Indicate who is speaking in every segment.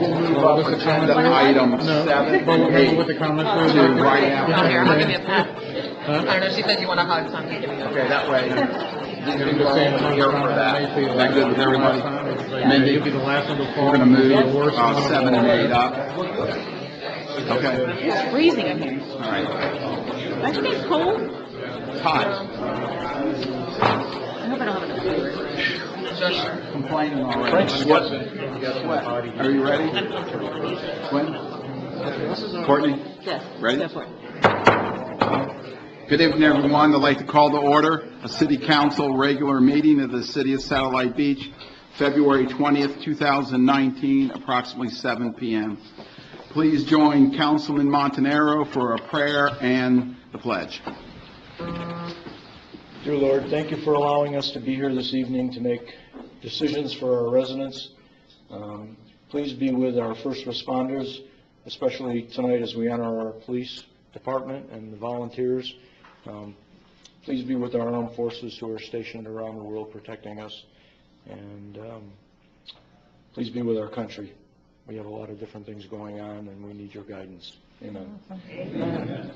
Speaker 1: we'll move up agenda item 7 and 8
Speaker 2: with the comments
Speaker 1: to right after.
Speaker 3: Here, I'll give you a pat. I don't know, she said you want a hug, so I'm going to give you a hug.
Speaker 1: Okay, that way you won't here for that. Is that good with everybody? Mindy,
Speaker 2: You'll be the last one to fall.
Speaker 1: we're going to move 7 and 8 up. Okay,
Speaker 4: It's freezing in here.
Speaker 1: all right.
Speaker 4: Don't you think it's cold?
Speaker 1: It's hot.
Speaker 4: I hope I don't have enough food.
Speaker 1: Just complaining already. Sweat. Are you ready? Gwen? Courtney?
Speaker 4: Yes.
Speaker 1: Ready?
Speaker 4: Go for it.
Speaker 1: Good evening, everyone. I'd like to call to order a City Council regular meeting of the City of Satellite Beach, February 20th, 2019, approximately 7 p.m. Please join Councilman Montanaro for a prayer and the pledge.
Speaker 5: Dear Lord, thank you for allowing us to be here this evening to make decisions for our residents. Please be with our first responders, especially tonight as we honor our police department and the volunteers. Please be with our armed forces who are stationed around the world protecting us. And please be with our country. We have a lot of different things going on, and we need your guidance. Amen.
Speaker 4: Amen.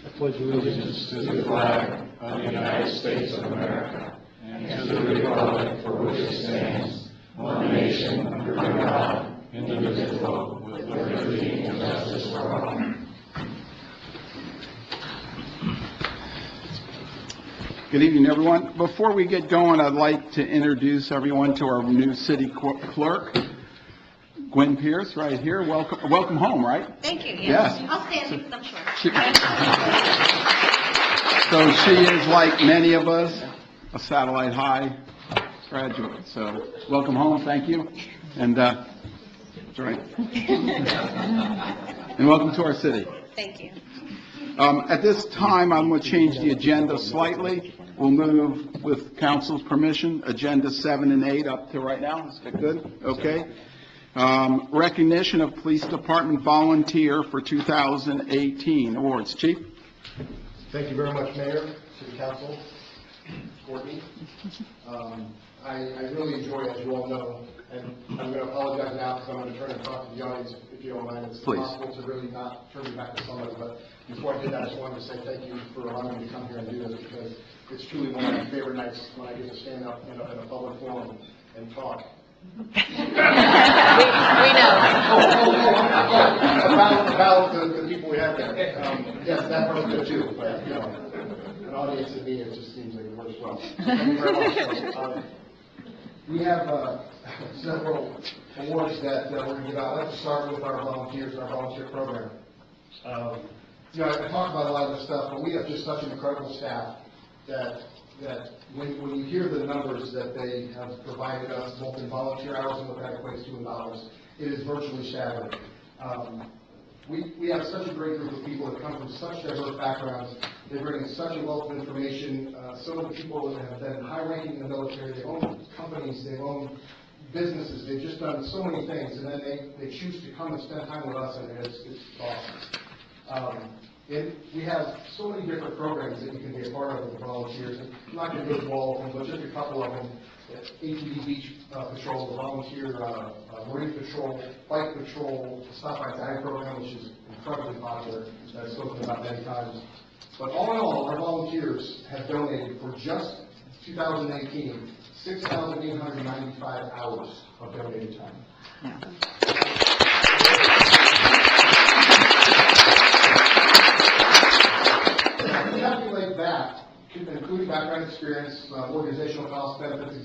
Speaker 5: I pledge allegiance to the flag of the United States of America and to the republic for which it stands, one nation under God, indivisible, with liberty and justice for all.
Speaker 1: Good evening, everyone. Before we get going, I'd like to introduce everyone to our new city clerk, Gwen Pierce, right here. Welcome home, right?
Speaker 6: Thank you.
Speaker 1: Yes.
Speaker 6: I'll stand because I'm short.
Speaker 1: So she is, like many of us, a Satellite High graduate. So welcome home. Thank you. And that's right. And welcome to our city.
Speaker 6: Thank you.
Speaker 1: At this time, I'm going to change the agenda slightly. We'll move, with council's permission, agenda 7 and 8 up to right now. Is that good? Okay. Recognition of Police Department Volunteer for 2018 awards. Chief?
Speaker 7: Thank you very much, Mayor, City Council, Courtney. I really enjoy, as you all know, and I'm going to apologize now because I'm going to turn and talk to the audience, if you don't mind. It's
Speaker 1: Please.
Speaker 7: possible to really not turn me back to somebody, but before I did that, I just wanted to say thank you for allowing me to come here and do this, because it's truly one of my favorite nights when I get to stand up in a public forum and talk.
Speaker 3: We know.
Speaker 7: About the people we have there. Yes, that part's good too, but, you know, an audience in me, it just seems like it works well. Thank you very much. We have several awards that we're going to give out. Let's start with our volunteers, our volunteer program. You know, I talk about a lot of this stuff, but we have just such an incredible staff that when you hear the numbers that they have provided us, both in volunteer hours and what that equates to in dollars, it is virtually staggering. We have such a great group of people that come from such diverse backgrounds. They bring in such a wealth of information. Some of the people that have been high-ranking in the military, they own companies, they own businesses, they've just done so many things, and then they choose to come and spend time with us, and it's awesome. We have so many different programs that you can be a part of with the volunteers. I'm not going to go through all of them, but just a couple of them. ATV Beach Patrol, the Volunteer Marine Patrol, Bike Patrol, the Stop by Die program, which is incredibly popular, that I've spoken about many times. But all in all, our volunteers have donated for just 2018, 6,895 hours of donated time.
Speaker 4: Yeah.
Speaker 7: Calculate that, including background experience, organizational costs, benefits, et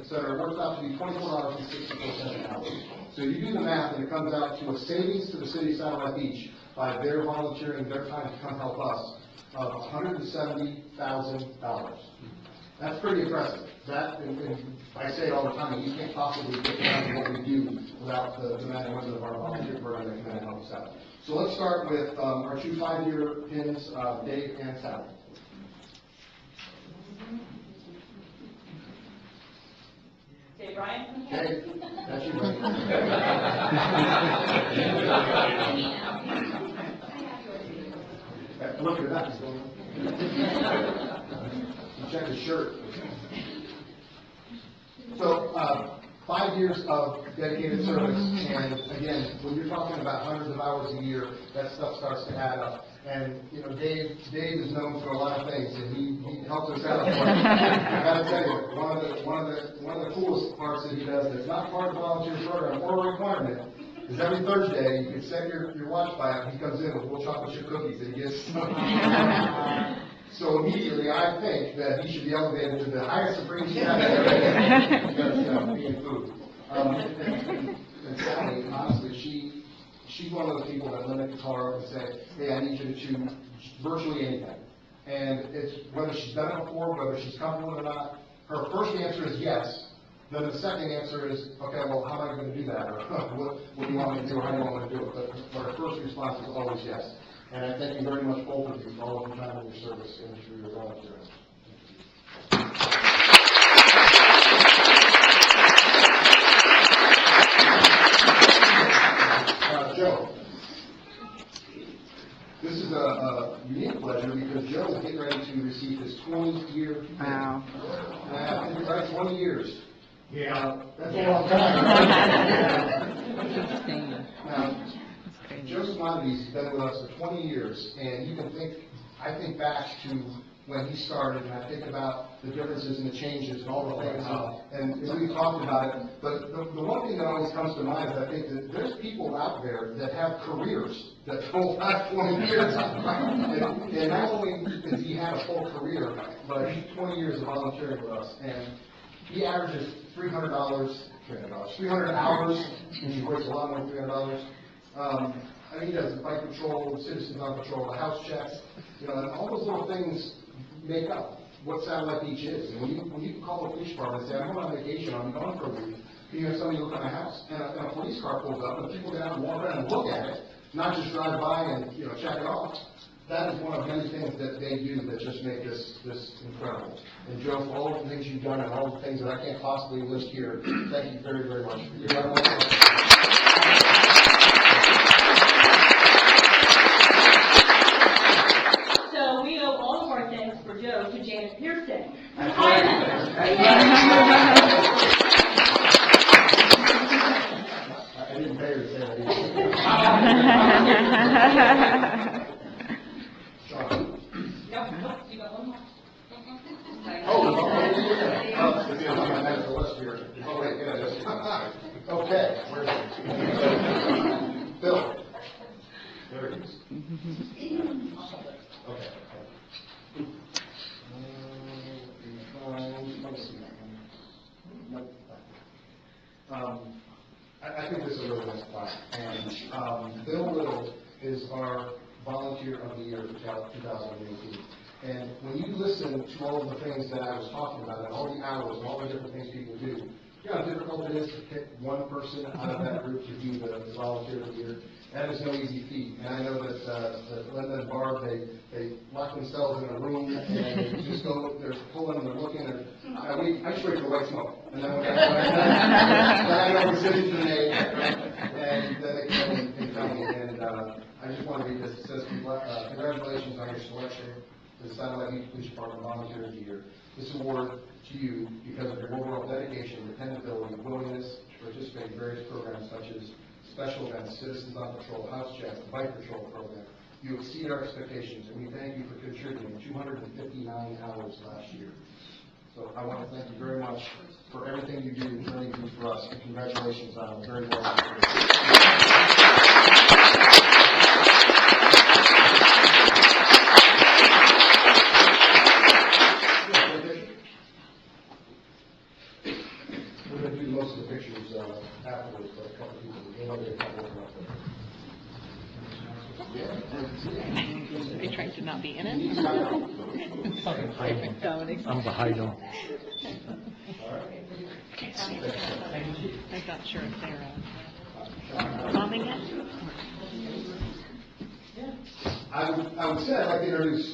Speaker 7: cetera, works out to be $24.64 an hour. So you do the math, and it comes out to a savings to the city of Satellite Beach by their volunteering their time to come help us of $170,000. That's pretty impressive. That, and I say it all the time, you can't possibly get down to what we do without the men and women of our volunteer program that come in and help us out. So let's start with our two 5-year pins, Dave and Sally.
Speaker 6: Dave Ryan?
Speaker 7: Dave, that's you, buddy. Look at that, he's going. Check his shirt. So, 5 years of dedicated service, and again, when you're talking about hundreds of hours a year, that stuff starts to add up. And, you know, Dave is known for a lot of things, and he helps us out. I gotta tell you, one of the coolest parts that he does that's not part of the volunteer program or a requirement is every Thursday, you can set your watch by it, he comes in with little chocolate chip cookies that he gets. So immediately, I think that he should be elevated to the highest supreme status because, you know, being food. And Sally, honestly, she's one of those people that limit the car and say, hey, I need you to choose virtually anything. And it's whether she's done it before, whether she's comfortable with it or not, her first answer is yes. Then the second answer is, okay, well, how am I going to do that? Or what do you want me to do, or how do you want me to do it? But her first response is always yes. And I thank you very much, both of you, for all of your time and your service and for your volunteering. Joe, this is a unique pleasure because Joe is getting ready to receive his 20-year.
Speaker 4: Wow.
Speaker 7: I think you're right, 20 years. Yeah. That's a long time.
Speaker 4: Interesting.
Speaker 7: Now,
Speaker 4: That's crazy.
Speaker 7: Joe Simonides has been with us for 20 years, and you can I think back to when he started, and I think about the differences and the changes and all the things, and we talked about it, but the one thing that always comes to mind is I think that there's people out there that have careers that don't last 20 years, and not only does he have a full career, but he's 20 years of volunteering with us, and he averages $300 hours, and he works a lot more than $300. I mean, he does the bike patrol, citizens on patrol, the house checks, you know, and all those little things make up what Satellite Beach is. And when you call the police department and say, I'm going on vacation, I'm gone for a week, you have somebody look at my house, and a police car pulls up, and people get out and walk around and look at it, not just drive by and, you know, check it off. That is one of many things that they do that just make this incredible. And Joe, for all of the things you've done and all the things that I can't possibly list here, thank you very, very much.
Speaker 6: So we owe all of our thanks for Joe to Janet Pearson.
Speaker 7: I didn't pay her to say that either. Sean.
Speaker 6: Nope, you got one more.
Speaker 7: That's the list here. Oh, wait, yeah, that's, okay, where's it? Bill. There it is. Okay. Nope. I think this is a really nice class, and Bill Little is our volunteer of the year for 2018. And when you listen to all of the things that I was talking about, and all the hours, and all the different things people do, you know how difficult it is to pick one person out of that group to be the volunteer of the year. That is no easy feat. And I know that Linda and Barb, they lock themselves in a room and they just go, they're pulling and they're looking. And I just wait for white smoke. And then when I know we're sitting today, and then they come and tell me. And I just want to read this. It says, congratulations on your selection to the Satellite Beach Police Department Volunteer of the Year. This award to you because of your overall dedication, dependability, willingness to participate in various programs such as special events, Citizens on Patrol, House Checks, the Bike Patrol program. You exceed our expectations, and we thank you for contributing 259 hours last year. So I want to thank you very much for everything you do and everything you do for us, and congratulations on a very well We're going to do most of the pictures afterwards, but a couple of people, we'll get a couple of them up there.
Speaker 4: Are you trying to not be in it? Dominic.
Speaker 2: I'm behind on.
Speaker 4: I'm not sure if they're bombing it.
Speaker 7: I would say I'd like to introduce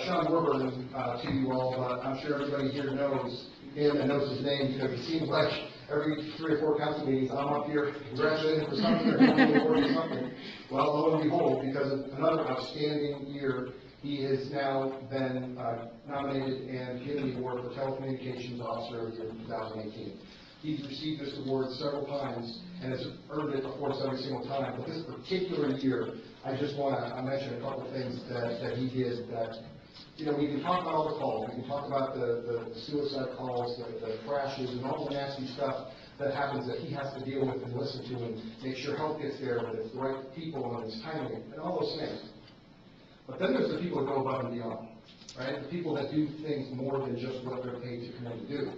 Speaker 7: Sean Warburton to you all, but I'm sure everybody here knows him and knows his name because it seems like every 3 or 4 council meetings, I'm up here congratulating him for something or giving him for something. Well, lo and behold, because of another outstanding year, he has now been nominated and given the award for Telecommunications Officer of the Year 2018. He's received this award several times and has earned it, of course, every single time. But this particular year, I just want to mention a couple of things that he did that, you know, we can talk about all the calls, we can talk about the suicide calls, the crashes, and all the nasty stuff that happens that he has to deal with and listen to and make sure help gets there, that it's the right people and it's timely, and all those things. But then there's the people that go above and beyond, right? The people that do things more than just what they're paid to come in to do.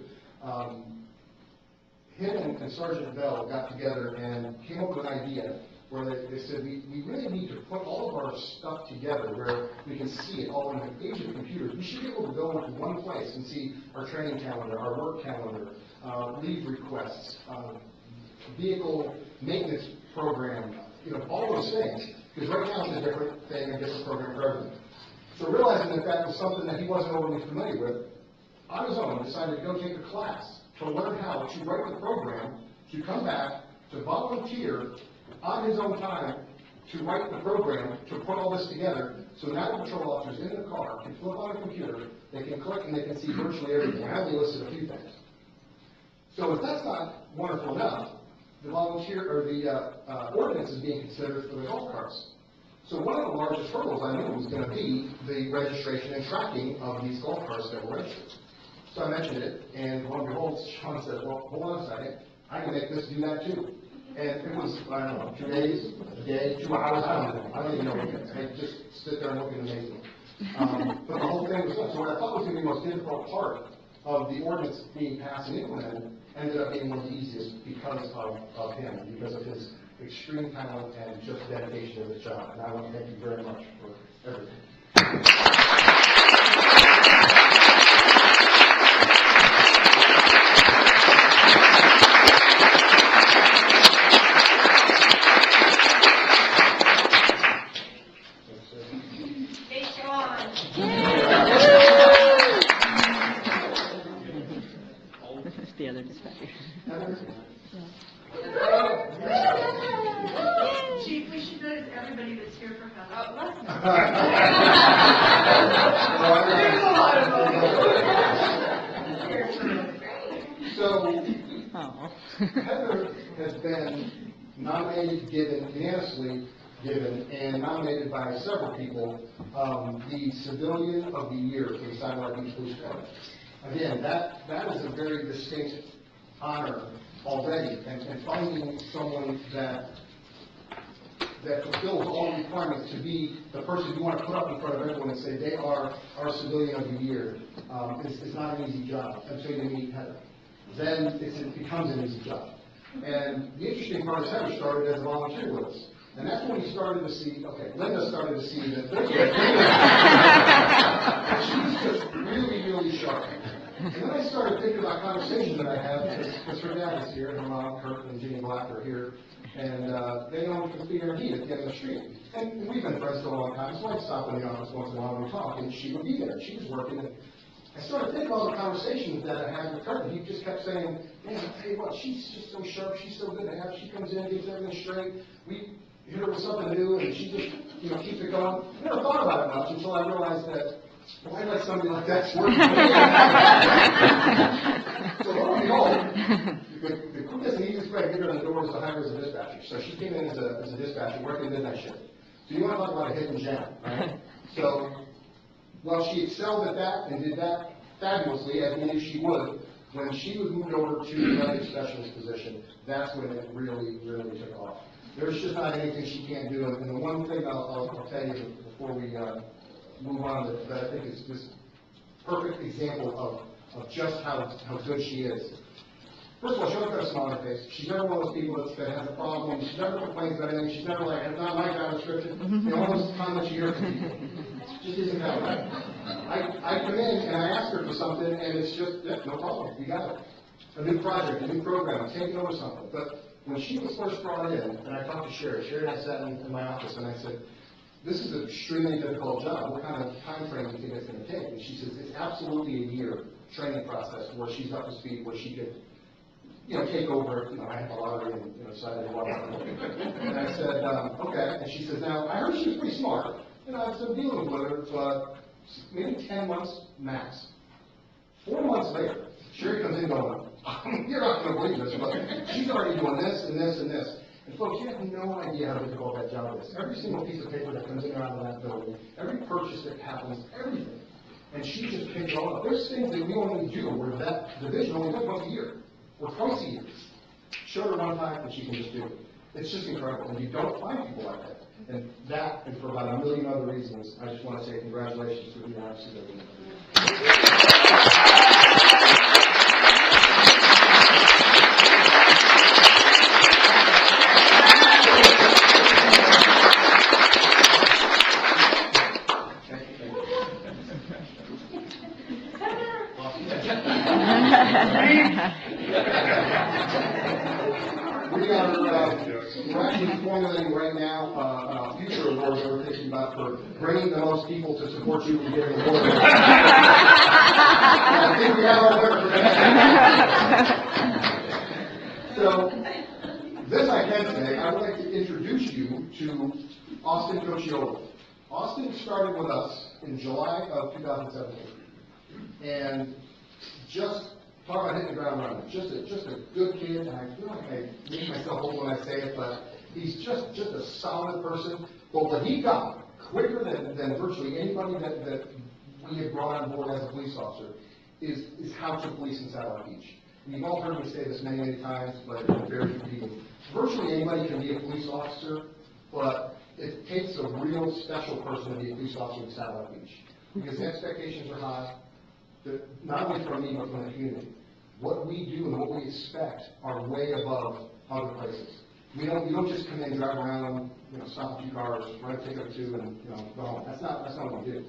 Speaker 7: Him and Sergeant Bell got together and came up with an idea where they said, we really need to put all of our stuff together where we can see it all in the age of computers. We should be able to go into one place and see our training calendar, our work calendar, leave requests, vehicle maintenance program, you know, all those things. Because right now it's a different thing, a different program for everything. So realizing that that was something that he wasn't overly familiar with, on his own decided to go take a class to learn how to write the program, to come back, to volunteer on his own time to write the program, to put all this together, so now the patrol officers in the car can flip on a computer, they can click and they can see virtually everything. I only listed a few things. So if that's not wonderful enough, the volunteer, or the ordinance is being considered for the golf carts. So one of the largest hurdles I knew was going to be the registration and tracking of these golf carts that were registered. So I mentioned it, and lo and behold, Sean said, well, hold on a second, I can make this do that too. And it was, I don't know, 2 days, a day, 2 hours, I don't even know what it is. I just sit there and look at amazement. But the whole thing was done. So what I thought was going to be the most difficult part of the ordinance being passed and implemented ended up being one of the easiest because of him, because of his extreme talent and just dedication to the job. And I want to thank you very much for everything.
Speaker 6: Hey, Sean.
Speaker 4: The other dispatcher.
Speaker 6: Chief, we should notice everybody that's here for help.
Speaker 7: So,
Speaker 4: Oh.
Speaker 7: Heather has been nominated, unanimously given, and nominated by several people, the Civilian of the Year for the Sidewalk Beach Police Department. Again, that is a very distinct honor already, and finding someone that fulfills all the requirements to be the person you want to put up in front of everyone and say they are our Civilian of the Year is not an easy job until you meet Heather. Then it becomes an easy job. And the interesting part is Heather started as a volunteer with us. And that's when we started to see, Linda started to see that she's just really, really sharp. And then I started thinking about conversations that I have, because her dad is here, her mom, Kurt, and Jeannie Black are here, and they know from Fear and Heat at the end of the street. And we've been friends for a long time, so I'd stop in the office once in a while and we talk, and she would be there. She was working, and I started thinking about the conversations that I had with Kurt, and he just kept saying, man, I'll tell you what, she's just so sharp, she's so good to have, she comes in, gets everything straight, we hit her with something new, and she just, keeps it going. I never thought about it much until I realized that, well, I'd like somebody like that to work with me. So lo and behold, the quickest and easiest way to get her in the door was to hire her as a dispatcher. So she came in as a dispatcher, working midnight shift. So you want to talk about a hidden gem, right? So, while she excelled at that and did that fabulously, as we knew she would, when she was moved over to the medic specialist position, that's when it really, really took off. There's just not anything she can't do. And the one thing I'll tell you before we move on that I think is this perfect example of just how good she is. First of all, she always got a smile on her face. She's never one of those people that has a problem. She never complains about anything. She's never like, it's not my job description. All those comments you hear from people. It just isn't that way. I come in and I ask her for something, and it's just, yeah, no problem, you got it. A new project, a new program, I'm taking over something. But when she was first brought in, and I talked to Sherry and I sat in my office, and I said, this is an extremely difficult job. What kind of time frame do you think it's going to take? And she says, it's absolutely a year training process where she's up to speed, where she could, take over, I have a lottery and decided to walk out. And I said, okay. And she says, now, I heard she was pretty smart. I've been dealing with her for maybe 10 months max. 4 months later, Sherry comes in going, you're not going to believe this, but she's already doing this and this and this. And folks, you have no idea how difficult that job is. Every single piece of paper that comes in and out of that building, every purchase that happens, everything. And she just picks it all up. There's things that we only do where that division only does once a year, or twice a year. Show her one time and she can just do it. It's just incredible, and you don't find people like that. And that, and for about a million other reasons, I just want to say congratulations to the RFC. We're actually formulating right now future awards that we're thinking about for bringing the most people to support you and getting awards. I think we have our winner for that. So, this I can say, I would like to introduce you to Austin Cocciola. Austin started with us in July of 2017. And just talk about hitting the ground running. Just a good kid, and I feel like I make myself old when I say it, but he's just a solid person. But what he got quicker than virtually anybody that we have brought on board as a police officer is how to police in Satellite Beach. And you've all heard me say this many, many times, but it's very repeating. Virtually anybody can be a police officer, but it takes a real special person to be a police officer in Satellite Beach. Because the expectations are high, not only from me, but from the community. What we do and what we expect are way above other places. We don't just come in, drive around, stop a few cars, write a ticket or two, and go home. That's not what we do.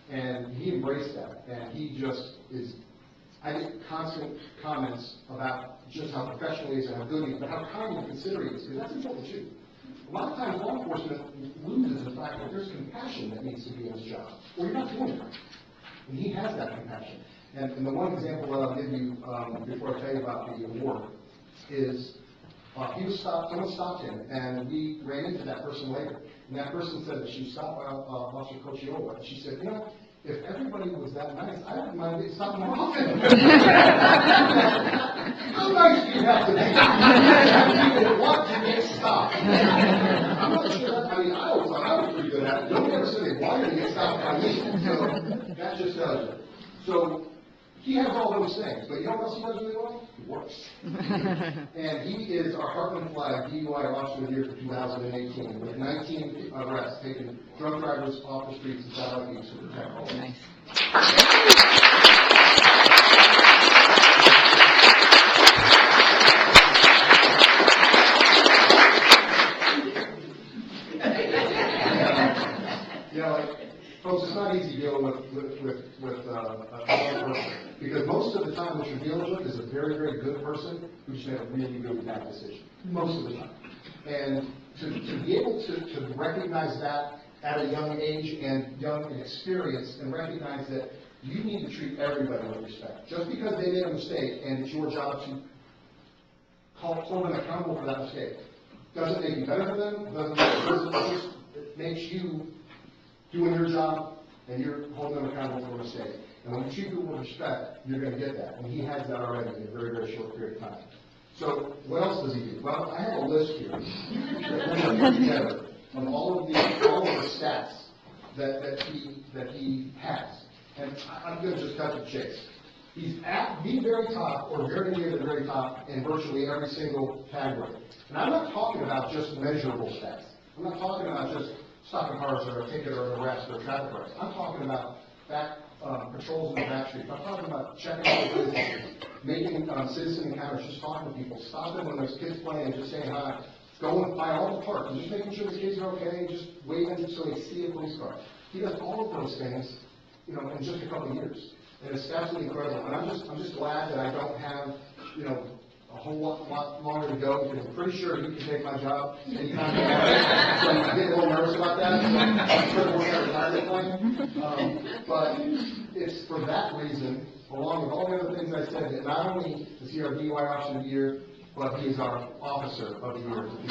Speaker 7: And he embraced that, and he just is. I get constant comments about just how professional he is and how good he is, but how kind and considerate he is, because that's important too. A lot of times law enforcement loses the fact that there's compassion that needs to be in his job, or you're not doing it right. And he has that compassion. And the one example that I'll give you before I tell you about the award is someone stopped him, and we ran into that person later. And that person said that she stopped by Officer Cocciola, and she said, if everybody was that nice, I wouldn't mind getting stopped more often. How nice do you have to be? People want to get stopped. I'm not sure that, I always thought I was pretty good at it. Nobody ever said they wanted to get stopped by me. So that just tells you. So he has all those things, but you know what else he does really well? He works. And he is our Heartland Flag DUI Officer of the Year for 2018, with 19 arrests, taking drunk drivers off the streets in Satellite Beach to protect all.
Speaker 4: Nice.
Speaker 7: Folks, it's not easy dealing with a bad person, because most of the time what you're dealing with is a very, very good person who just made a really, really bad decision. Most of the time. And to be able to recognize that at a young age and young in experience, and recognize that you need to treat everybody with respect. Just because they made a mistake and it's your job to hold them accountable for that mistake, doesn't make you better for them, it makes you doing your job, and you're holding them accountable for a mistake. And when you treat people with respect, you're going to get that. And he has that already in a very, very short period of time. So what else does he do? Well, I have a list here that we're put together of all of the stats that he has. And I'm going to just cut to the chase. He's at the very top, or very near the very top, in virtually every single category. And I'm not talking about just measurable stats. I'm not talking about just stopping cars or a ticket or an arrest or a traffic arrest. I'm talking about patrols in the back streets. I'm talking about checking out the businesses, making citizen encounters, just talking to people, stopping when there's kids playing, just saying hi, going by all the parks, and just making sure the kids are okay, just waiting so they see a police car. He does all of those things, in just a couple of years. And it's absolutely incredible. And I'm just glad that I don't have, a whole lot longer to go, because I'm pretty sure you can take my job anytime you want it. So I'm getting a little nervous about that. So I'm sure we'll have a retirement plan. But it's for that reason, along with all the other things I said, that not only is he our DUI Officer of the Year, but he is our Officer of the Year for 2018.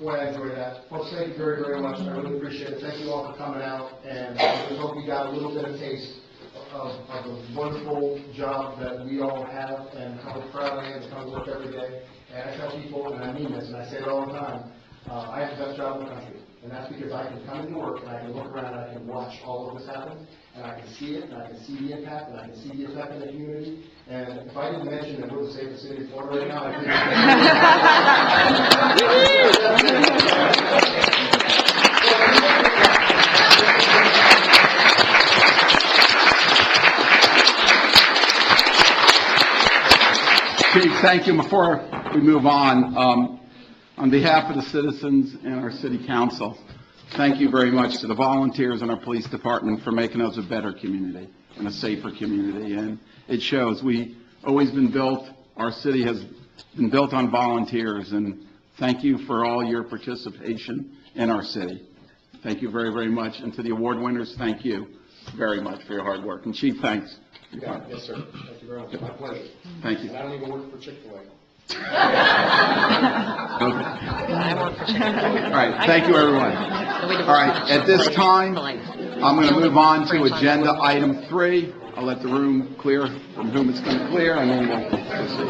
Speaker 7: Boy, I enjoyed that. Folks, thank you very, very much. I really appreciate it. Thank you all for coming out, and I just hope you got a little bit of taste of the wonderful job that we all have and how proud I am to come to work every day. And I tell people, and I mean this, and I say it all the time, I have the best job in the country. And that's because I can come into work and I can look around and I can watch all of this happen, and I can see it, and I can see the impact, and I can see the effect in the community. And if I didn't mention that we're the safest city in Florida right now,
Speaker 1: Chief, thank you. Before we move on behalf of the citizens and our city council, thank you very much to the volunteers in our police department for making us a better community and a safer community. And it shows. We always been built, our city has been built on volunteers, and thank you for all your participation in our city. Thank you very, very much. And to the award winners, thank you very much for your hard work. And Chief, thanks.
Speaker 7: Yes, sir. Thank you very much. My pleasure.
Speaker 1: Thank you.
Speaker 7: And I don't even work for Chick-fil-A.
Speaker 3: I work for Chicken.
Speaker 1: All right, thank you, everyone. All right, at this time, I'm going to move on to agenda item 3. I'll let the room clear from whom it's going to clear, and then we'll proceed.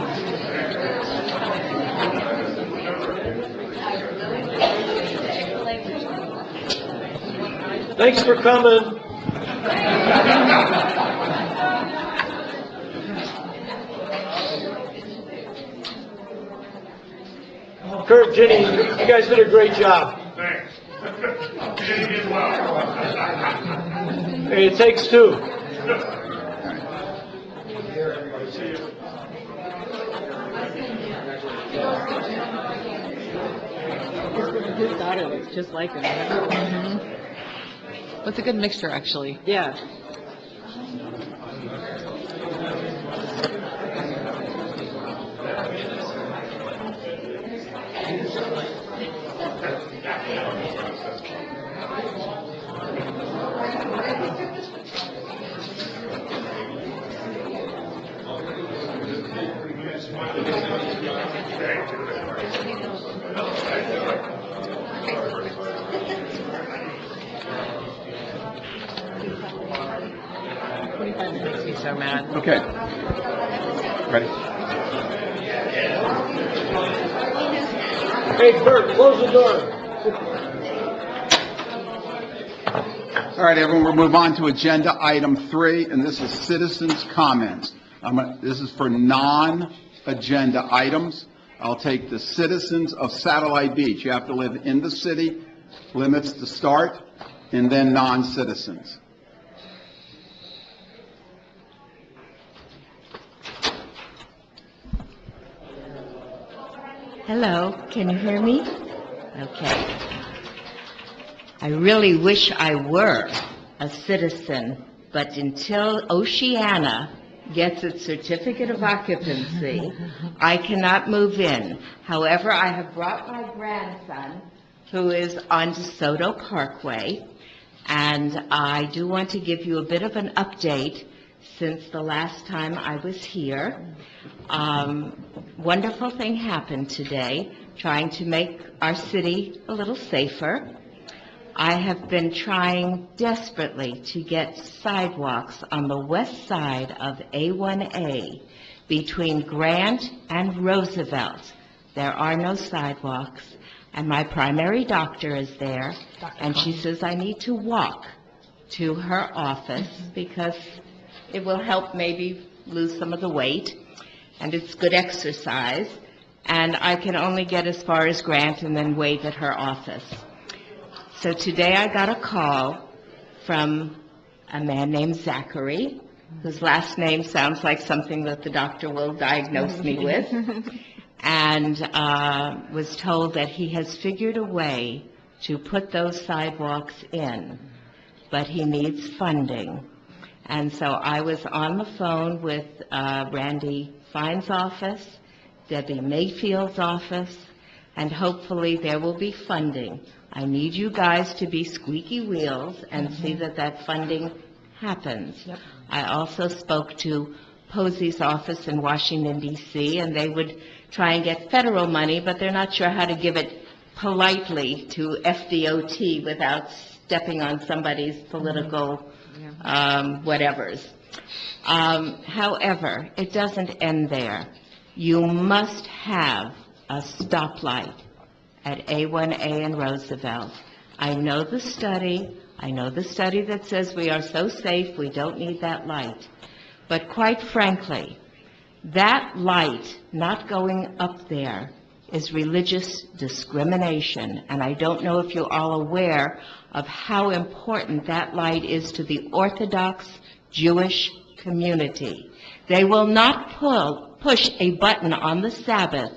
Speaker 5: Thanks for coming. Kurt, Jenny, you guys did a great job.
Speaker 2: Thanks. Jenny did well.
Speaker 5: Hey, it takes two.
Speaker 4: His daughter looks just like him.
Speaker 3: It's a good mixture, actually.
Speaker 4: Yeah.
Speaker 3: Makes me so mad.
Speaker 1: Okay. Ready?
Speaker 5: Hey, Kurt, close the door.
Speaker 1: All right, everyone, we'll move on to agenda item 3, and this is citizens' comments. This is for non-agenda items. I'll take the citizens of Satellite Beach. You have to live in the city limits to start, and then non-citizens.
Speaker 8: Hello, can you hear me? Okay. I really wish I were a citizen, but until Oceana gets its certificate of occupancy, I cannot move in. However, I have brought my grandson, who is on DeSoto Parkway, and I do want to give you a bit of an update since the last time I was here. Wonderful thing happened today, trying to make our city a little safer. I have been trying desperately to get sidewalks on the west side of A1A between Grant and Roosevelt. There are no sidewalks, and my primary doctor is there, and she says I need to walk to her office because it will help maybe lose some of the weight, and it's good exercise, and I can only get as far as Grant and then wait at her office. So today I got a call from a man named Zachary, whose last name sounds like something that the doctor will diagnose me with, and was told that he has figured a way to put those sidewalks in, but he needs funding. And so I was on the phone with Randy Fine's office, Debbie Mayfield's office, and hopefully there will be funding. I need you guys to be squeaky wheels and see that that funding happens.
Speaker 3: Yep.
Speaker 8: I also spoke to Posey's office in Washington, D.C., and they would try and get federal money, but they're not sure how to give it politely to FDOT without stepping on somebody's political whatevers. However, it doesn't end there. You must have a stoplight at A1A and Roosevelt. I know the study that says we are so safe, we don't need that light. But quite frankly, that light not going up there is religious discrimination, and I don't know if you're all aware of how important that light is to the Orthodox Jewish community. They will not push a button on the Sabbath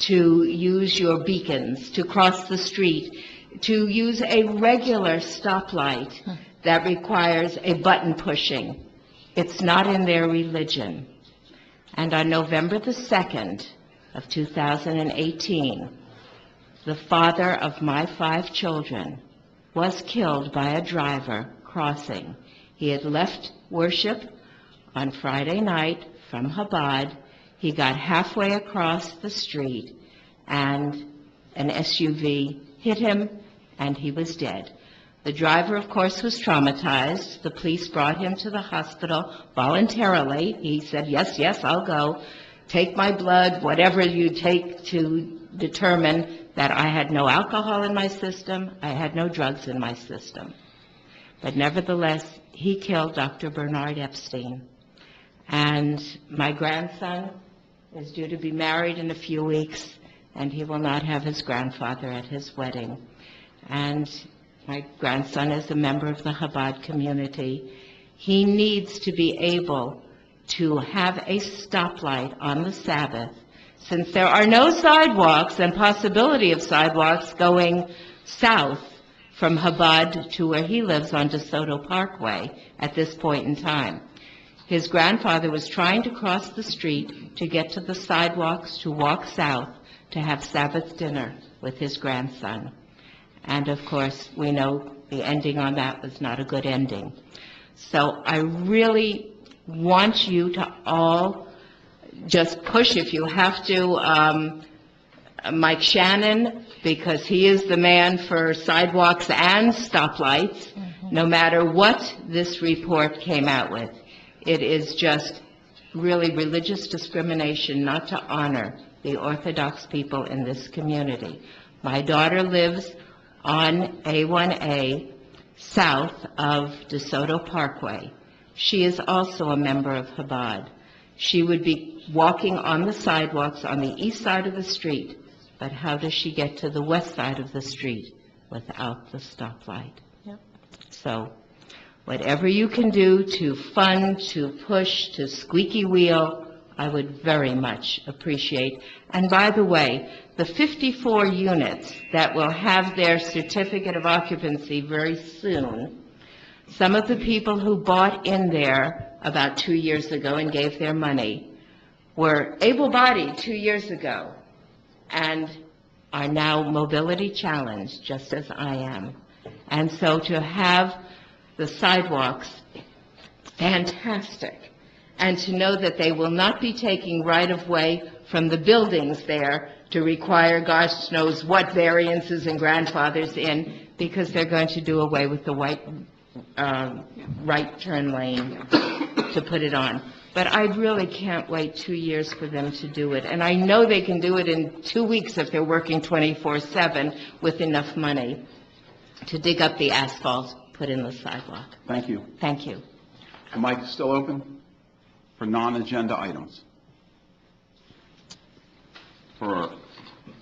Speaker 8: to use your beacons, to cross the street, to use a regular stoplight that requires a button pushing. It's not in their religion. And on November the 2nd of 2018, the father of my 5 children was killed by a driver crossing. He had left worship on Friday night from Chabad. He got halfway across the street, and an SUV hit him, and he was dead. The driver, of course, was traumatized. The police brought him to the hospital voluntarily. He said, yes, I'll go. Take my blood, whatever you take to determine that I had no alcohol in my system, I had no drugs in my system. But nevertheless, he killed Dr. Bernard Epstein. And my grandson is due to be married in a few weeks, and he will not have his grandfather at his wedding. And my grandson is a member of the Chabad community. He needs to be able to have a stoplight on the Sabbath, since there are no sidewalks and possibility of sidewalks going south from Chabad to where he lives on DeSoto Parkway at this point in time. His grandfather was trying to cross the street to get to the sidewalks to walk south to have Sabbath dinner with his grandson. And of course, we know the ending on that was not a good ending. So I really want you to all just push, if you have to, Mike Shannon, because he is the man for sidewalks and stoplights, no matter what this report came out with. It is just really religious discrimination not to honor the Orthodox people in this community. My daughter lives on A1A south of DeSoto Parkway. She is also a member of Chabad. She would be walking on the sidewalks on the east side of the street, but how does she get to the west side of the street without the stoplight?
Speaker 3: Yep.
Speaker 8: So whatever you can do to fund, to push, to squeaky wheel, I would very much appreciate. And by the way, the 54 units that will have their certificate of occupancy very soon, some of the people who bought in there about 2 years ago and gave their money were able-bodied 2 years ago and are now mobility challenged, just as I am. And so to have the sidewalks, fantastic. And to know that they will not be taking right-of-way from the buildings there to require gosh knows what variances and grandfathers in, because they're going to do away with the white right turn lane to put it on. But I really can't wait 2 years for them to do it. And I know they can do it in 2 weeks if they're working 24/7 with enough money to dig up the asphalt, put in the sidewalk.
Speaker 1: Thank you.
Speaker 8: Thank you.
Speaker 1: The mic is still open for non-agenda items. For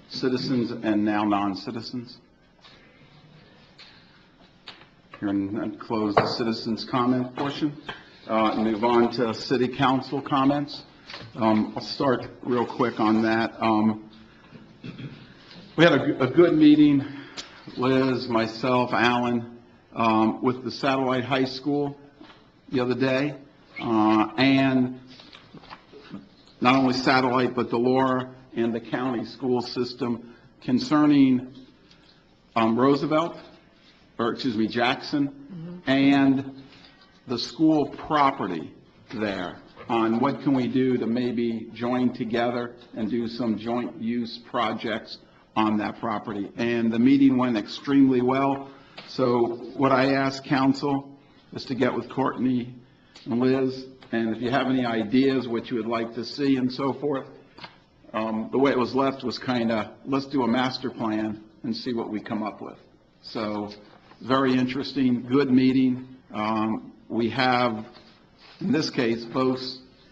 Speaker 1: citizens and now non-citizens. Hearing none, close the citizens' comment portion. Move on to city council comments. I'll start real quick on that. We had a good meeting, Liz, myself, Alan, with the Satellite High School the other day, and not only Satellite, but Delora and the county school system concerning Jackson, and the school property there, on what can we do to maybe join together and do some joint use projects on that property. And the meeting went extremely well. So what I ask council is to get with Courtney and Liz, and if you have any ideas, what you would like to see and so forth. The way it was left was kind of, let's do a master plan and see what we come up with. So, very interesting, good meeting. We have, in this case, both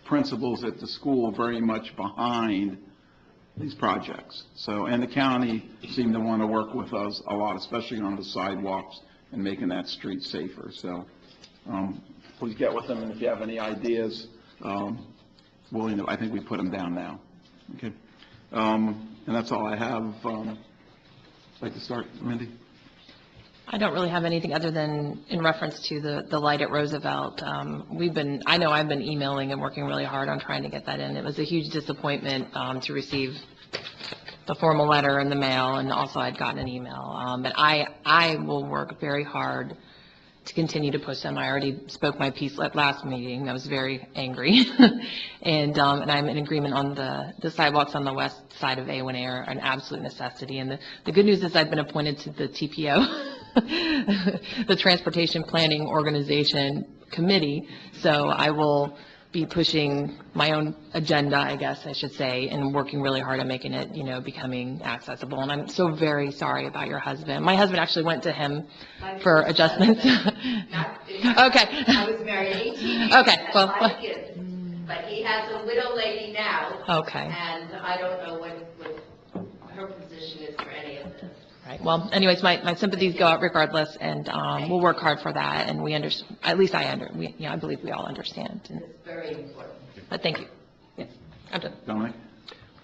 Speaker 1: principals at the school very much behind these projects. So, and the county seemed to want to work with us a lot, especially on the sidewalks and making that street safer. So, please get with them, and if you have any ideas, willing to, I think we put them down now. Okay. And that's all I have. Like to start, Mindy?
Speaker 3: I don't really have anything other than in reference to the light at Roosevelt. I know I've been emailing and working really hard on trying to get that in. It was a huge disappointment to receive the formal letter in the mail, and also I'd gotten an email. But I will work very hard to continue to push them. I already spoke my piece at last meeting. I was very angry. And I'm in agreement on the sidewalks on the west side of A1A are an absolute necessity. And the good news is I've been appointed to the TPO, the Transportation Planning Organization Committee. So I will be pushing my own agenda, I guess I should say, and working really hard on making it, becoming accessible. And I'm so very sorry about your husband. My husband actually went to him for adjustments. Okay.
Speaker 9: I was married 18 years.
Speaker 3: Okay, well.
Speaker 9: And 5 kids. But he has a widow lady now.
Speaker 3: Okay.
Speaker 9: And I don't know what her position is for any of this.
Speaker 3: Right. Well, anyways, my sympathies go out regardless, and we'll work hard for that. And we understand. At least I believe we all understand.
Speaker 9: It's very important.
Speaker 3: But thank you. Yes, I'm done.
Speaker 1: Dominic?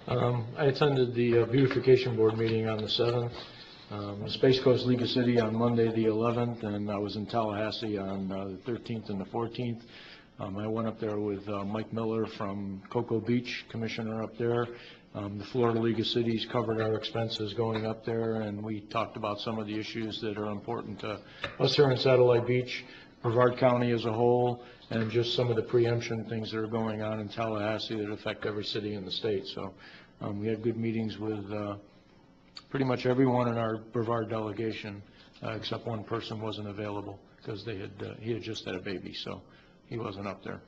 Speaker 5: I attended the beautification board meeting on the 7th, the Space Coast League of City on Monday the 11th, and I was in Tallahassee on the 13th and the 14th. I went up there with Mike Miller from Cocoa Beach, commissioner up there. The Florida League of Cities covered our expenses going up there, and we talked about some of the issues that are important to us here in Satellite Beach, Brevard County as a whole, and just some of the preemption things that are going on in Tallahassee that affect every city in the state. So we had good meetings with pretty much everyone in our Brevard delegation, except one person wasn't available because he had just had a baby, so he wasn't up there.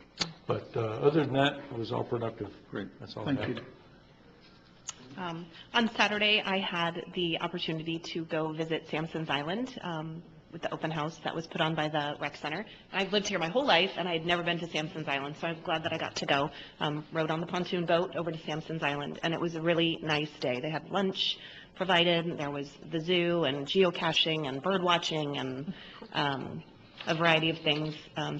Speaker 5: But other than that, it was all productive.
Speaker 1: Great.
Speaker 5: That's all.
Speaker 1: Thank you.
Speaker 10: On Saturday, I had the opportunity to go visit Sampson's Island with the open house that was put on by the rec center. I've lived here my whole life, and I had never been to Sampson's Island, so I'm glad that I got to go. Rode on the pontoon boat over to Sampson's Island, and it was a really nice day. They had lunch provided. There was the zoo and geocaching and bird watching and a variety of things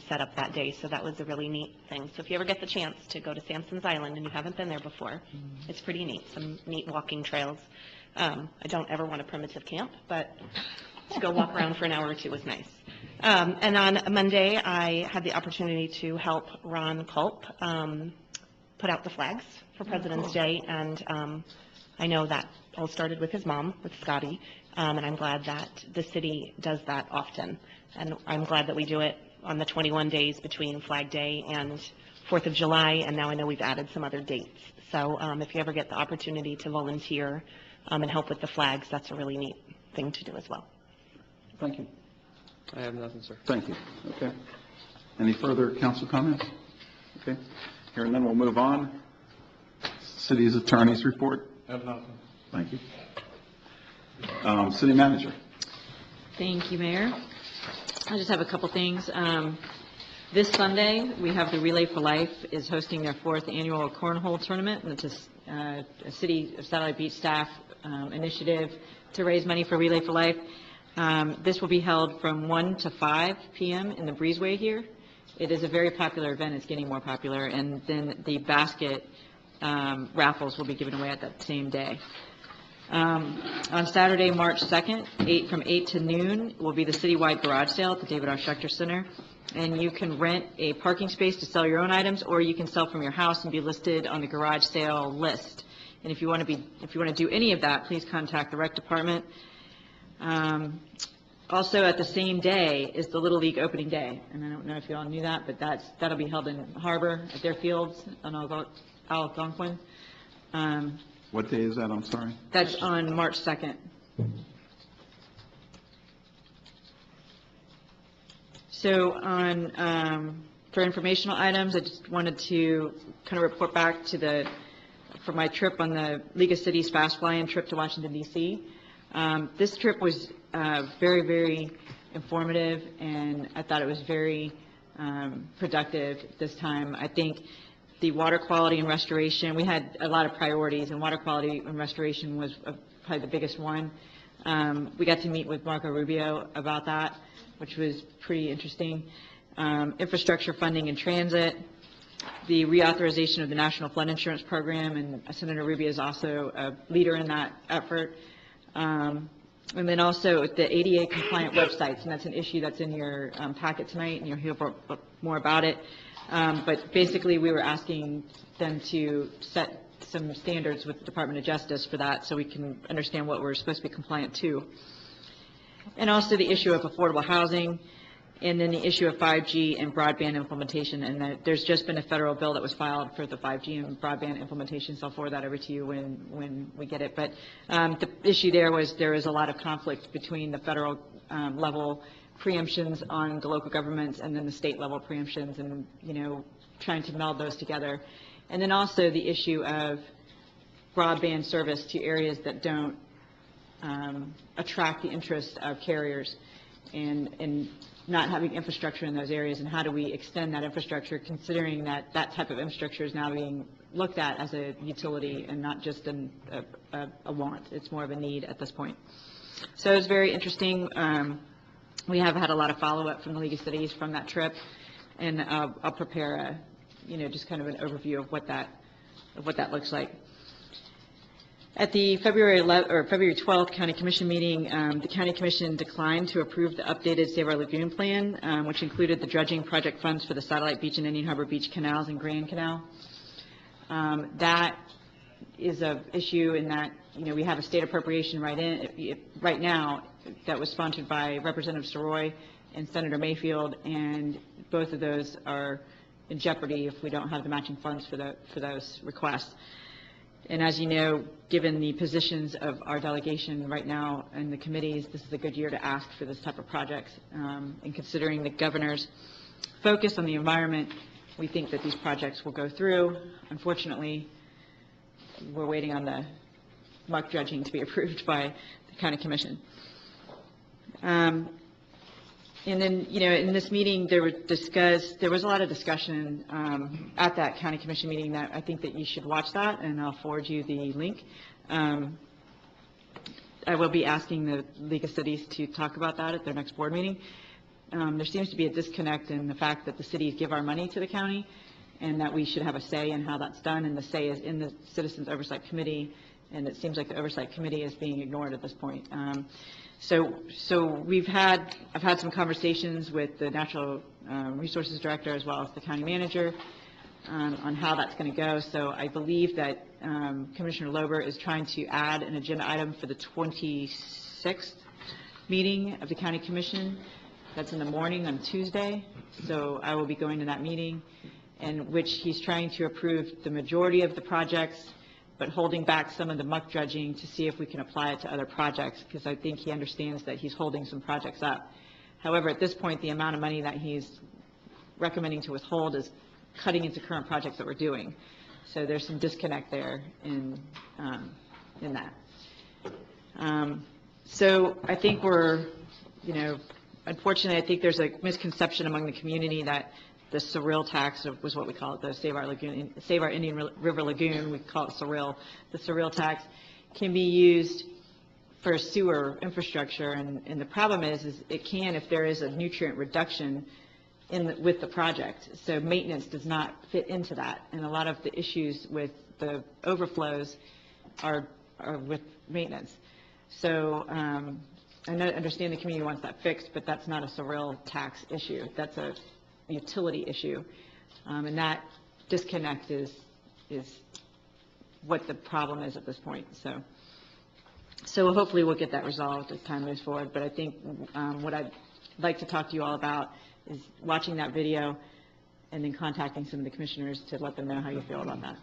Speaker 10: set up that day, so that was a really neat thing. So if you ever get the chance to go to Sampson's Island and you haven't been there before, it's pretty neat, some neat walking trails. I don't ever want a primitive camp, but to go walk around for an hour or two was nice. And on Monday, I had the opportunity to help Ron Culp put out the flags for President's Day, and I know that all started with his mom, with Scotty, and I'm glad that the city does that often. And I'm glad that we do it on the 21 days between Flag Day and 4th of July, and now I know we've added some other dates. So if you ever get the opportunity to volunteer and help with the flags, that's a really neat thing to do as well.
Speaker 1: Thank you.
Speaker 11: I have nothing, sir.
Speaker 1: Thank you. Okay. Any further council comments? Okay. Here and then we'll move on. City's attorney's report.
Speaker 11: I have nothing.
Speaker 1: Thank you. City manager.
Speaker 4: Thank you, Mayor. I just have a couple things. This Sunday, we have the Relay for Life is hosting their 4th annual cornhole tournament, and it's a City of Satellite Beach staff initiative to raise money for Relay for Life. This will be held from 1 to 5 p.m. in the breezeway here. It is a very popular event. It's getting more popular, and then the basket raffles will be given away at that same day. On Saturday, March 2nd, from 8 to noon, will be the citywide garage sale at the David R. Schechter Center. And you can rent a parking space to sell your own items, or you can sell from your house and be listed on the garage sale list. And if you want to do any of that, please contact the rec department. Also, at the same day is the Little League opening day. And I don't know if you all knew that, but that'll be held in Harbor at their fields on Algonquin.
Speaker 1: What day is that? I'm sorry.
Speaker 4: That's on March 2nd. So for informational items, I just wanted to kind of report back for my trip on the League of Cities Fast Fly-In trip to Washington DC. This trip was very, very informative, and I thought it was very productive this time. I think the water quality and restoration, we had a lot of priorities, and water quality and restoration was probably the biggest one. We got to meet with Marco Rubio about that, which was pretty interesting. Infrastructure funding and transit, the reauthorization of the National Flood Insurance Program, and Senator Rubio is also a leader in that effort. And then also the ADA compliant websites, and that's an issue that's in your packet tonight, and you'll hear more about it. But basically, we were asking them to set some standards with the Department of Justice for that, so we can understand what we're supposed to be compliant to. And also the issue of affordable housing, and then the issue of 5G and broadband implementation. And there's just been a federal bill that was filed for the 5G and broadband implementation, so I'll forward that over to you when we get it. But the issue there was a lot of conflict between the federal level preemptions on the local governments and then the state level preemptions, and, you know, trying to meld those together. And then also the issue of broadband service to areas that don't attract the interest of carriers, and not having infrastructure in those areas, and how do we extend that infrastructure, considering that that type of infrastructure is now being looked at as a utility and not just a want. It's more of a need at this point. So it was very interesting. We have had a lot of follow-up from the League of Cities from that trip, and I'll prepare just kind of an overview of what that looks like. At the February 12th County Commission meeting, the County Commission declined to approve the updated Save Our Lagoon plan, which included the dredging project funds for the Satellite Beach and Indian Harbor Beach canals and Grand Canal. That is an issue in that, we have a state appropriation right now that was sponsored by Representative Soroy and Senator Mayfield, and both of those are in jeopardy if we don't have the matching funds for those requests. And as you know, given the positions of our delegation right now and the committees, this is a good year to ask for this type of projects. And considering the governor's focus on the environment, we think that these projects will go through. Unfortunately, we're waiting on the muck dredging to be approved by the County Commission. And then, in this meeting, there was a lot of discussion at that County Commission meeting that I think that you should watch that, and I'll forward you the link. I will be asking the League of Cities to talk about that at their next board meeting. There seems to be a disconnect in the fact that the cities give our money to the county, and that we should have a say in how that's done, and the say is in the Citizens Oversight Committee, and it seems like the Oversight Committee is being ignored at this point. So I've had some conversations with the Natural Resources Director as well as the County Manager on how that's going to go. So I believe that Commissioner Lober is trying to add an agenda item for the 26th meeting of the County Commission. That's in the morning on Tuesday. So I will be going to that meeting, in which he's trying to approve the majority of the projects, but holding back some of the muck dredging to see if we can apply it to other projects, because I think he understands that he's holding some projects up. However, at this point, the amount of money that he's recommending to withhold is cutting into current projects that we're doing. So there's some disconnect there in that. So I think unfortunately, I think there's a misconception among the community that the Sorrel tax was what we call it, the Save Our Indian River Lagoon, we call it Sorrel. The Sorrel tax can be used for sewer infrastructure, and the problem is it can if there is a nutrient reduction with the project. So maintenance does not fit into that, and a lot of the issues with the overflows are with maintenance. So I understand the community wants that fixed, but that's not a Sorrel tax issue. That's a utility issue, and that disconnect is what the problem is at this point. So hopefully we'll get that resolved as time moves forward. But I think what I'd like to talk to you all about is watching that video and then contacting some of the commissioners to let them know how you feel about that.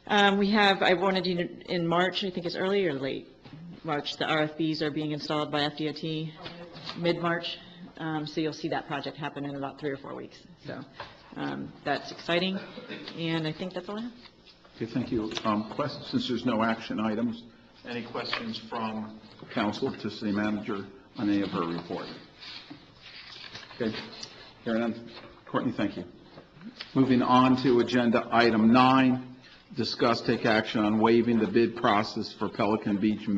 Speaker 4: I wanted you to, in March, I think it's early or late March, the RFBs are being installed by FDOT, mid-March. So you'll see that project happen in about 3 or 4 weeks. So that's exciting, and I think that's all I have.
Speaker 1: Okay, thank you. Questions, since there's no action items, any questions from council to city manager on any of her report? Okay, hearing none. Courtney, thank you. Moving on to agenda item 9, discuss, take action on waiving the bid process for Pelican Beach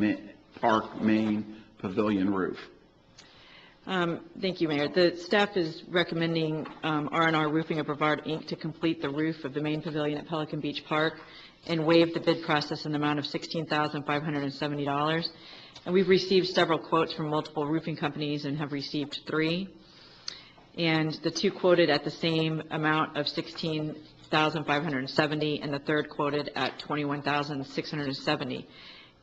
Speaker 1: Park Main Pavilion roof.
Speaker 4: Thank you, Mayor. The staff is recommending R&R Roofing of Brevard, Inc. to complete the roof of the main pavilion at Pelican Beach Park and waive the bid process in the amount of $16,570. And we've received several quotes from multiple roofing companies and have received 3. And the 2 quoted at the same amount of $16,570, and the third quoted at $21,670.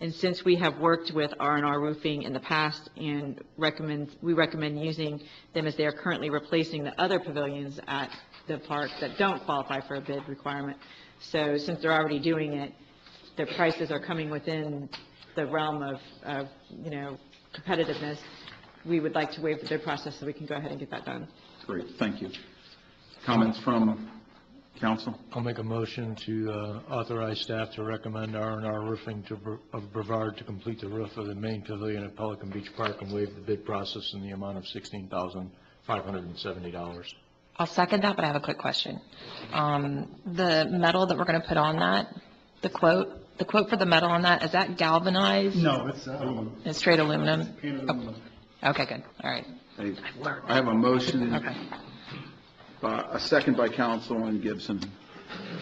Speaker 4: And since we have worked with R&R Roofing in the past and we recommend using them as they are currently replacing the other pavilions at the park that don't qualify for a bid requirement. So since they're already doing it, their prices are coming within the realm of competitiveness. We would like to waive the bid process so we can go ahead and get that done.
Speaker 1: Great, thank you. Comments from council?
Speaker 5: I'll make a motion to authorize staff to recommend R&R Roofing of Brevard to complete the roof of the main pavilion at Pelican Beach Park and waive the bid process in the amount of $16,570.
Speaker 3: I'll second that, but I have a quick question. The metal that we're going to put on that, the quote for the metal on that, is that galvanized?
Speaker 7: No, it's aluminum.
Speaker 3: It's straight aluminum?
Speaker 7: Painted aluminum.
Speaker 3: Okay, good, all right.
Speaker 1: I have a motion,
Speaker 3: Okay.
Speaker 1: a second by Councilman Gibson.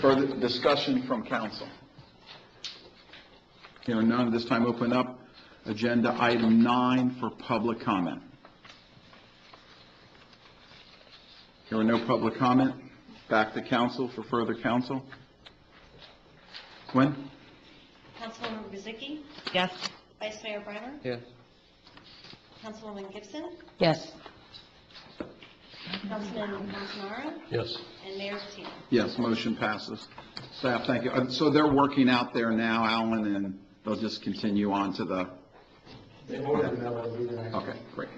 Speaker 1: Further discussion from council? Hearing none, this time open up agenda item 9 for public comment. Hearing no public comment, back to council for further council. Gwen?
Speaker 6: Councilwoman Guzicki,
Speaker 3: Yes.
Speaker 6: Vice Mayor Breimer,
Speaker 5: Yes.
Speaker 6: Councilwoman Gibson,
Speaker 3: Yes.
Speaker 6: Councilman Montanaro,
Speaker 5: Yes.
Speaker 6: and Mayor Patino.
Speaker 1: Yes, motion passes. Staff, thank you. So they're working out there now, Alan, and they'll just continue on to the...
Speaker 7: They voted that will be the next.
Speaker 1: Okay, great.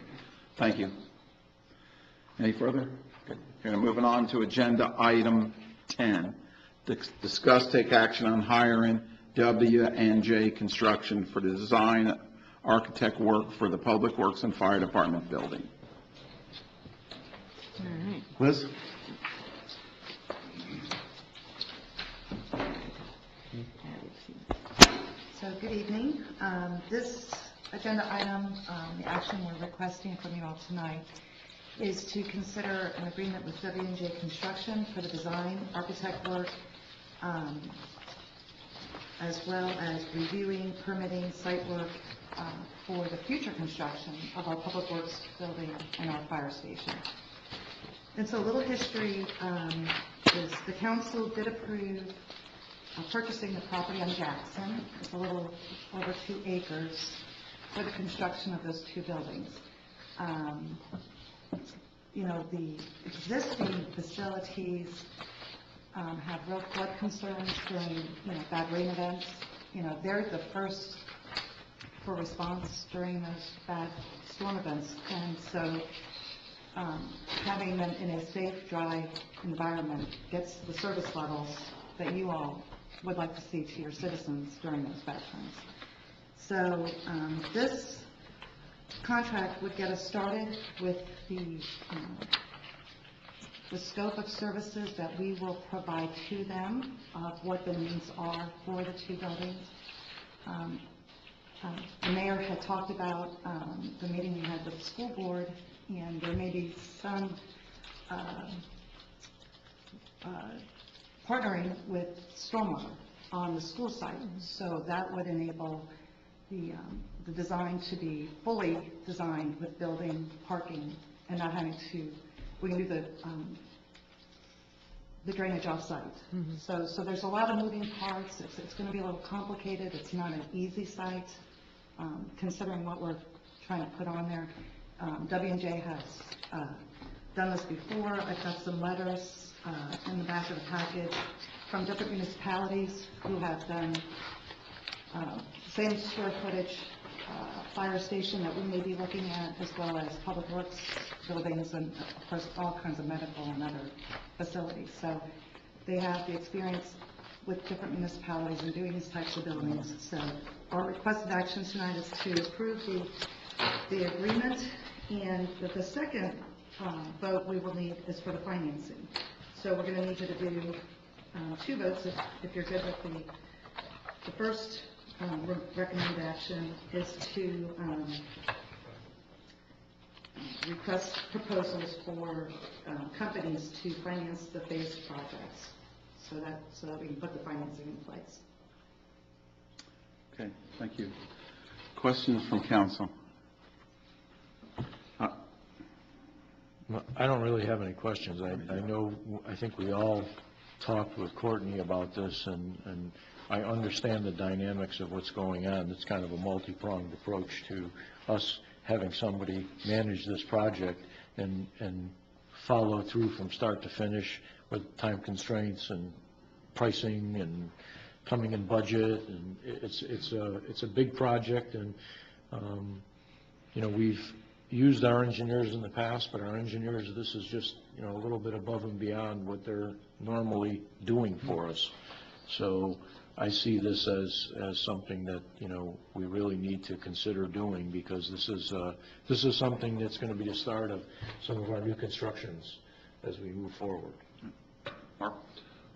Speaker 1: Thank you. Any further? Okay. Okay, moving on to agenda item 10. Discuss, take action on hiring W&J Construction for the design architect work for the Public Works and Fire Department building.
Speaker 4: All right.
Speaker 1: Liz?
Speaker 11: So, good evening. This agenda item, the action we're requesting from you all tonight, is to consider an agreement with W&J Construction for the design, architect work, as well as reviewing, permitting, site work for the future construction of our Public Works building and our fire station. And so a little history is the council did approve purchasing the property on Jackson. It's a little over 2 acres for the construction of those 2 buildings. The existing facilities have real flood concerns during, bad rain events. They're the first for response during those bad storm events. And so having them in a safe, dry environment gets the service levels that you all would like to see to your citizens during those bad times. So this contract would get us started with the scope of services that we will provide to them, of what the needs are for the 2 buildings. The mayor had talked about the meeting we had with the school board, and there may be some partnering with stormwater on the school site. So that would enable the design to be fully designed with building, parking, and not having to, we can do the drainage off-site. So there's a lot of moving parts. It's going to be a little complicated. It's not an easy site, considering what we're trying to put on there. W&J has done this before. I've got some letters in the back of the package from different municipalities who have done same square footage fire station that we may be looking at, as well as public works buildings and, of course, all kinds of medical and other facilities. So they have the experience with different municipalities in doing these types of buildings. So our requested action tonight is to approve the agreement, and the second vote we will need is for the financing. So we're going to need you to do two votes if you're good with the first recommended action is to request proposals for companies to finance the phased projects, so that we can put the financing in place.
Speaker 1: Okay, thank you. Questions from council?
Speaker 5: I don't really have any questions. I think we all talked with Courtney about this, and I understand the dynamics of what's going on. It's kind of a multi-pronged approach to us having somebody manage this project and follow through from start to finish with time constraints and pricing and coming in budget. And it's a big project, and we've used our engineers in the past, but our engineers, this is just a little bit above and beyond what they're normally doing for us. So I see this as something that we really need to consider doing, because this is something that's going to be the start of some of our new constructions as we move forward.
Speaker 1: Mark?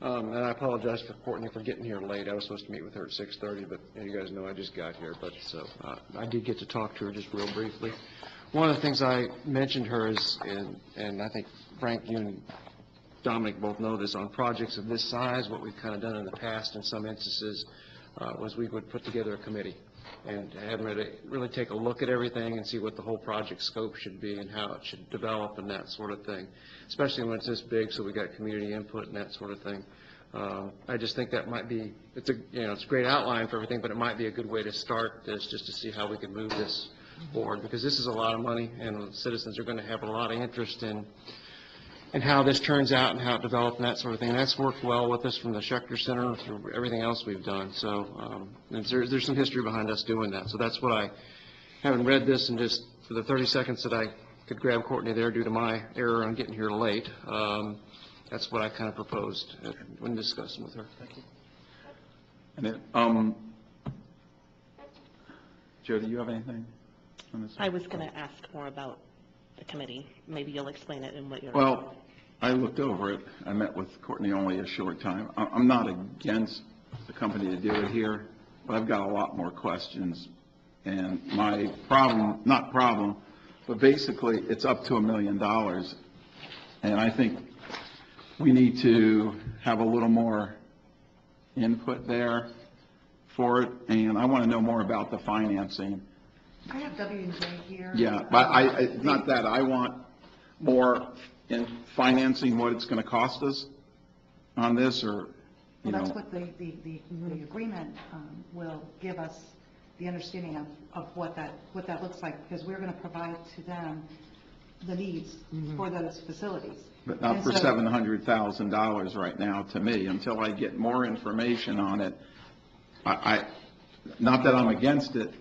Speaker 12: And I apologize for Courtney for getting here late. I was supposed to meet with her at 6:30, but you guys know I just got here. But so I did get to talk to her just real briefly. One of the things I mentioned her is, and I think Frank, you and Dominic both know this, on projects of this size, what we've kind of done in the past in some instances was we would put together a committee and have really take a look at everything and see what the whole project scope should be and how it should develop and that sort of thing, especially when it's this big, so we got community input and that sort of thing. I just think that might be, it's a great outline for everything, but it might be a good way to start this, just to see how we can move this forward, because this is a lot of money, and citizens are going to have a lot of interest in how this turns out and how it developed and that sort of thing. And that's worked well with us from the Schechter Center through everything else we've done. So there's some history behind us doing that. So that's what I, having read this, and just for the 30 seconds that I could grab Courtney there due to my error on getting here late, that's what I kind of proposed when discussing with her. Thank you.
Speaker 1: And then, Joe, do you have anything on this?
Speaker 10: I was going to ask more about the committee. Maybe you'll explain it in what you're...
Speaker 1: Well, I looked over it. I met with Courtney only a short time. I'm not against the company to do it here, but I've got a lot more questions. And my problem, but basically it's up to $1 million. And I think we need to have a little more input there for it. And I want to know more about the financing.
Speaker 11: I have W&J here.
Speaker 1: Yeah, but not that. I want more in financing what it's going to cost us on this, or,
Speaker 11: Well, that's what the agreement will give us, the understanding of what that looks like, because we're going to provide to them the needs for those facilities.
Speaker 1: But not for $700,000 right now, to me, until I get more information on it. Not that I'm against it,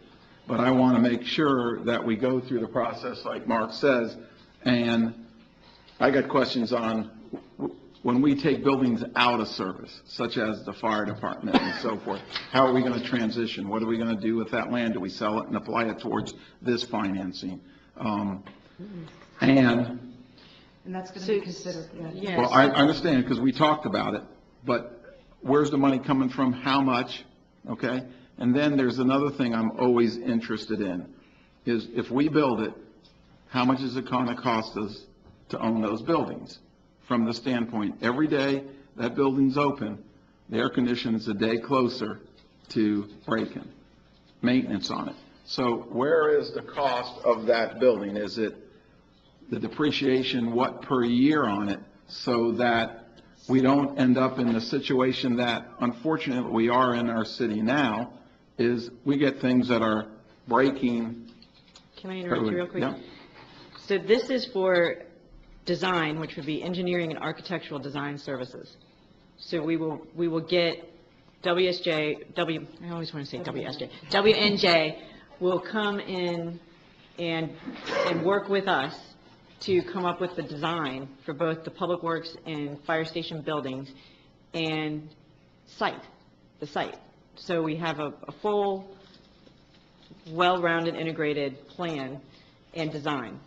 Speaker 1: but I want to make sure that we go through the process like Mark says. And I got questions on when we take buildings out of service, such as the fire department and so forth, how are we going to transition? What are we going to do with that land? Do we sell it and apply it towards this financing? And
Speaker 11: that's going to be considered. Yeah.
Speaker 1: Well, I understand, because we talked about it, but where's the money coming from? How much? Okay? And then there's another thing I'm always interested in, is if we build it, how much is it going to cost us to own those buildings? From the standpoint, every day that building's open, the air conditioning is a day closer to breaking, maintenance on it. So where is the cost of that building? Is it the depreciation, what per year on it, so that we don't end up in the situation that unfortunately we are in our city now, is we get things that are breaking.
Speaker 4: Can I interrupt you real quick?
Speaker 1: Yeah.
Speaker 4: So this is for design, which would be engineering and architectural design services. So we will get I always want to say WSJ. WNJ will come in and work with us to come up with the design for both the Public Works and fire station buildings and the site. So we have a full, well-rounded, integrated plan and design.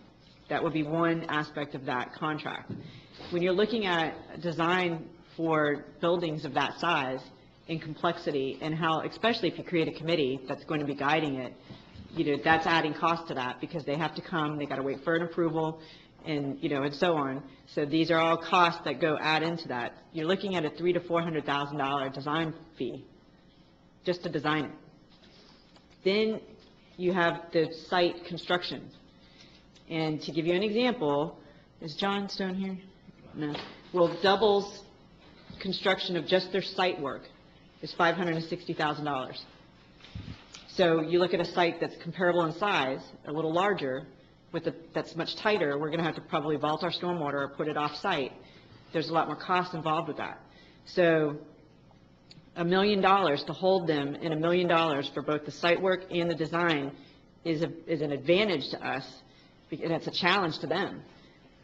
Speaker 4: That would be one aspect of that contract. When you're looking at design for buildings of that size and complexity, and how, especially if you create a committee that's going to be guiding it, that's adding cost to that, because they have to come, they got to wait for an approval, and, and so on. So these are all costs that add into that. You're looking at a $300,000 to $400,000 design fee just to design it. Then you have the site construction. And to give you an example, is John Stone here? No. Well, Double's construction of just their site work is $560,000. So you look at a site that's comparable in size, a little larger, that's much tighter, we're going to have to probably vault our stormwater or put it off-site. There's a lot more cost involved with that. So $1 million to hold them, and $1 million for both the site work and the design is an advantage to us, and it's a challenge to them.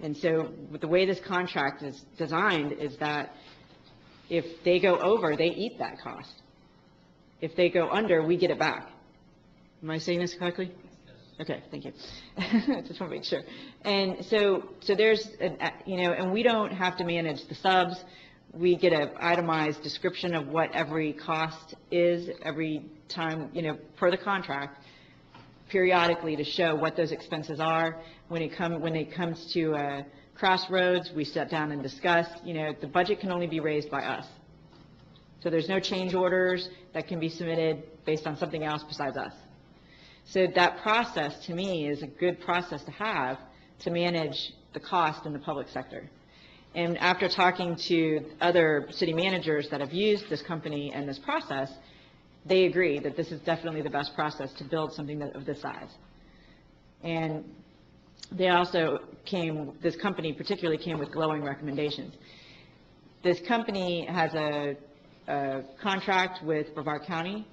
Speaker 4: And so with the way this contract is designed is that if they go over, they eat that cost. If they go under, we get it back. Am I saying this correctly? Okay, thank you. Just want to make sure. And so there's, and we don't have to manage the subs. We get an itemized description of what every cost is every time, per the contract, periodically, to show what those expenses are. When it comes to Crossroads, we sit down and discuss, the budget can only be raised by us. So there's no change orders that can be submitted based on something else besides us. So that process, to me, is a good process to have to manage the cost in the public sector. And after talking to other city managers that have used this company and this process, they agree that this is definitely the best process to build something of this size. And they also this company particularly came with glowing recommendations. This company has a contract with Brevard County,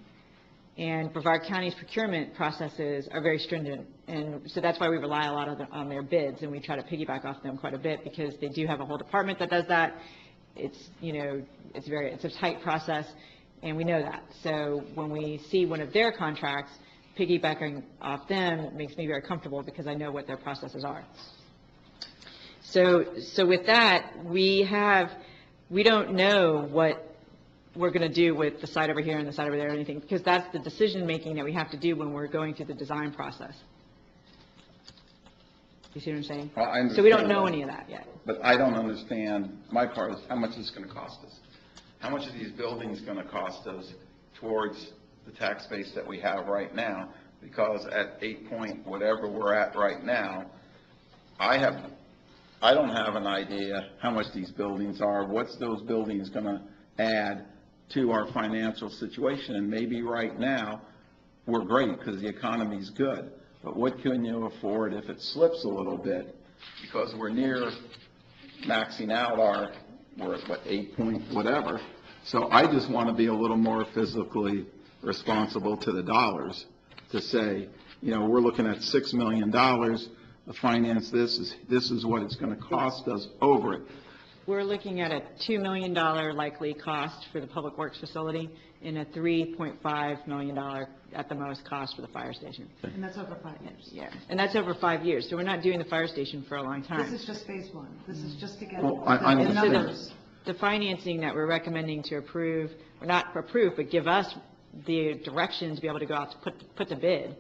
Speaker 4: and Brevard County's procurement processes are very stringent. And so that's why we rely a lot on their bids, and we try to piggyback off them quite a bit, because they do have a whole department that does that. It's a tight process, and we know that. So when we see one of their contracts, piggybacking off them makes me very comfortable, because I know what their processes are. So with that, we don't know what we're going to do with the site over here and the site over there or anything, because that's the decision making that we have to do when we're going through the design process. You see what I'm saying?
Speaker 1: Well, I understand.
Speaker 4: So we don't know any of that yet.
Speaker 1: But I don't understand, my part is how much is this going to cost us? How much are these buildings going to cost us towards the tax base that we have right now? Because at 8 point whatever we're at right now, I don't have an idea how much these buildings are, what's those buildings going to add to our financial situation. And maybe right now we're great because the economy's good, but what can you afford if it slips a little bit? Because we're near maxing out we're at 8 point whatever. So I just want to be a little more physically responsible to the dollars, to say, we're looking at $6 million to finance this is what it's going to cost us over it.
Speaker 4: We're looking at a $2 million likely cost for the Public Works facility, and a $3.5 million at the most cost for the fire station.
Speaker 11: And that's over 5 years.
Speaker 4: Yeah, and that's over 5 years. So we're not doing the fire station for a long time.
Speaker 11: This is just phase one. This is just to get
Speaker 1: I
Speaker 11: the numbers.
Speaker 4: The financing that we're recommending to approve, or not approve, but give us the direction to be able to go out to put the bid,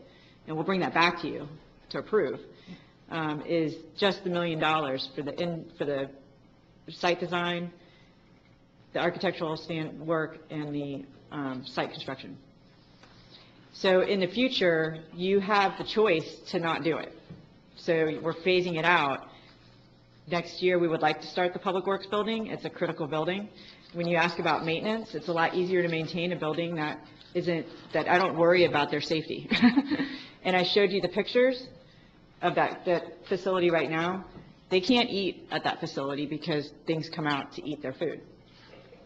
Speaker 4: and we'll bring that back to you to approve, is just the $1 million for the site design, the architectural work, and the site construction. So in the future, you have the choice to not do it. So we're phasing it out. Next year, we would like to start the Public Works building. It's a critical building. When you ask about maintenance, it's a lot easier to maintain a building that I don't worry about their safety. And I showed you the pictures of that facility right now. They can't eat at that facility because things come out to eat their food.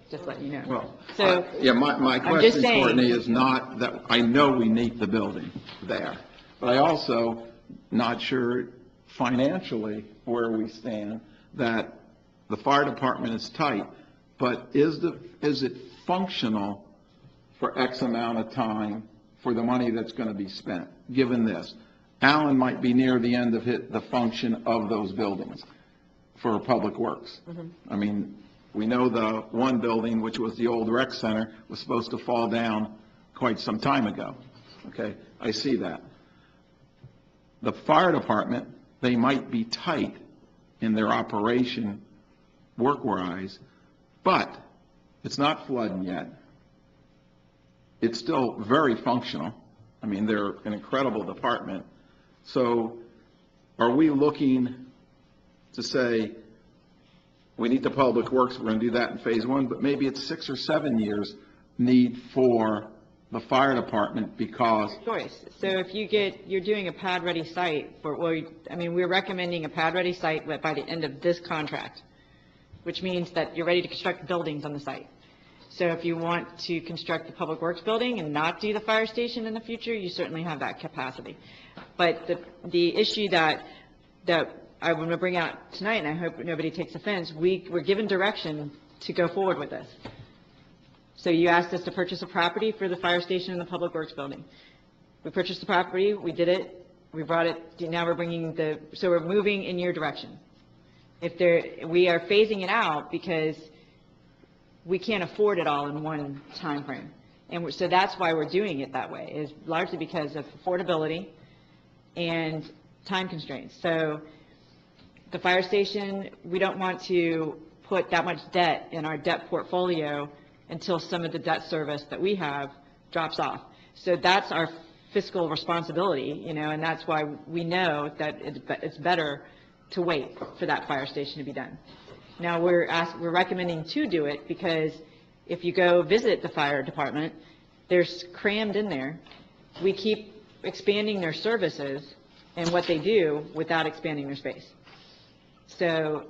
Speaker 4: just let you know.
Speaker 1: Well,
Speaker 4: So,
Speaker 1: yeah, my
Speaker 4: I'm just
Speaker 1: question,
Speaker 4: saying-
Speaker 1: Courtney, is not that, I know we need the building there, but I also not sure financially where we stand, that the fire department is tight, but is it functional for X amount of time for the money that's going to be spent, given this? Allen might be near the end of the function of those buildings for Public Works. I mean, we know the one building, which was the old rec center, was supposed to fall down quite some time ago. Okay, I see that. The fire department, they might be tight in their operation work-wise, but it's not flooding yet. It's still very functional. I mean, they're an incredible department. So are we looking to say, we need the Public Works, we're going to do that in phase one, but maybe it's 6 or 7 years need for the fire department because...
Speaker 4: choice. So if you're doing a pad-ready site we're recommending a pad-ready site by the end of this contract, which means that you're ready to construct buildings on the site. So if you want to construct the Public Works building and not do the fire station in the future, you certainly have that capacity. But the issue that I want to bring out tonight, and I hope nobody takes offense, we're given direction to go forward with this. So you asked us to purchase a property for the fire station and the Public Works building. We purchased the property, we did it, we brought it, now we're so we're moving in your direction. We are phasing it out because we can't afford it all in one time frame. And so that's why we're doing it that way, is largely because of affordability and time constraints. So the fire station, we don't want to put that much debt in our debt portfolio until some of the debt service that we have drops off. So that's our fiscal responsibility, and that's why we know that it's better to wait for that fire station to be done. Now, we're recommending to do it because if you go visit the fire department, they're crammed in there. We keep expanding their services and what they do without expanding their space. So